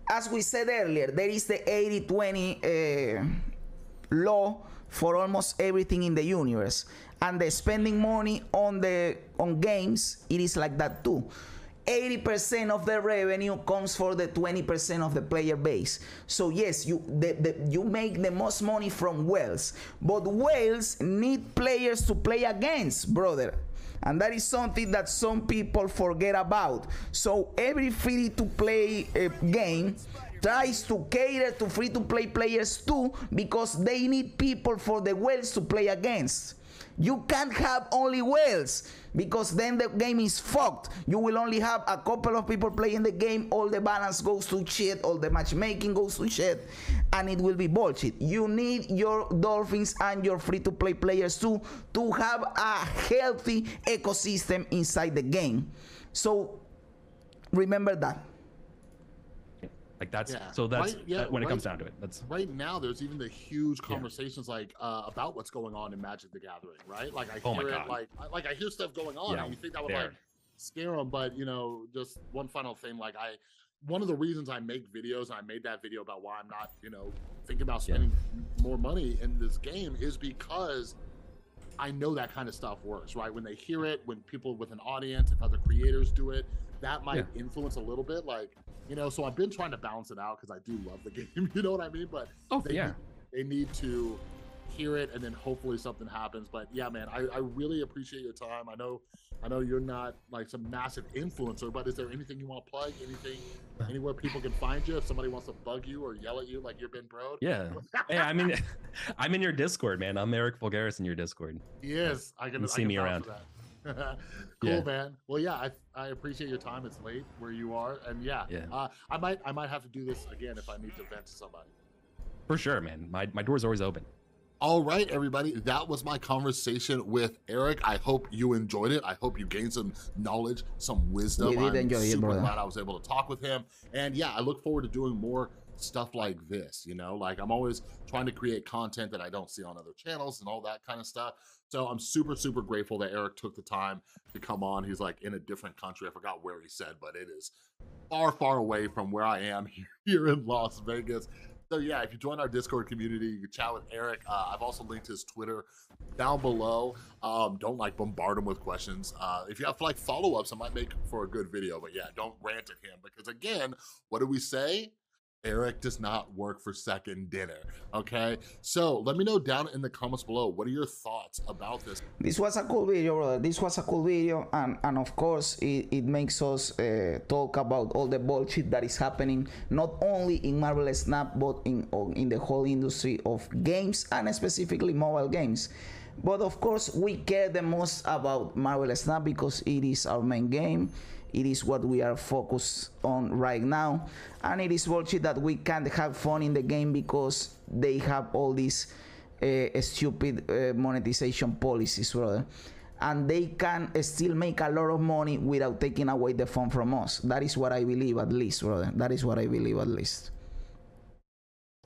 As we said earlier, there is the 80-20 law for almost everything in the universe, and the spending money on games, it is like that too. 80% of the revenue comes for the 20% of the player base. So yes, you make the most money from whales, but whales need players to play against, brother. And that is something that some people forget about. So every free-to-play game tries to cater to free-to-play players too, because they need people for the whales to play against. You can't have only whales, because then the game is fucked. You will only have a couple of people playing the game, all the balance goes to shit, all the matchmaking goes to shit, and it will be bullshit. You need your dolphins and your free-to-play players too to have a healthy ecosystem inside the game. So remember that. Like that's when it comes down to it. That's right now. There's even the huge conversations about what's going on in Magic the Gathering, right? Like I hear I hear stuff going on, and you think that would like scare them, but just one final thing. Like one of the reasons I make videos, and I made that video about why I'm not, thinking about spending more money in this game, is because I know that kind of stuff works, right? When they hear it, when people with an audience, if other creators do it, that might influence a little bit, like. So I've been trying to balance it out because I do love the game, you know what I mean? But they need to hear it, and then hopefully something happens. But yeah, man, I really appreciate your time. I know you're not like some massive influencer, but is there anything you want to plug? Anywhere people can find you if somebody wants to bug you or yell at you like you're Ben Brode? Yeah. Hey, I'm in your Discord, man. I'm Eric Vulgaris in your Discord. Yes, I can see me around. Cool, man. Well, yeah, I appreciate your time. It's late where you are, and I might have to do this again if I need to vent to somebody. For sure, man. My door's always open. All right, everybody, that was my conversation with Eric. I hope you enjoyed it. I hope you gained some knowledge, some wisdom. I'm super glad I was able to talk with him, and yeah, I look forward to doing more stuff like this. Like I'm always trying to create content that I don't see on other channels and all that kind of stuff. So I'm super, super grateful that Eric took the time to come on. He's like in a different country. I forgot where he said, but it is far, far away from where I am here in Las Vegas. So yeah, if you join our Discord community, you can chat with Eric. I've also linked his Twitter down below. Don't bombard him with questions. If you have follow-ups, it might make for a good video, but yeah, don't rant at him, because again, what do we say? Eric does not work for second dinner, okay? So let me know down in the comments below, what are your thoughts about this? This was a cool video, brother. This was a cool video, and of course, it makes us talk about all the bullshit that is happening, not only in Marvel Snap, but in the whole industry of games, and specifically mobile games. But of course, we care the most about Marvel Snap because it is our main game. It is what we are focused on right now, and it is bullshit that we can't have fun in the game because they have all these stupid monetization policies, brother. And they can still make a lot of money without taking away the fun from us. That is what I believe, at least, brother. That is what I believe, at least.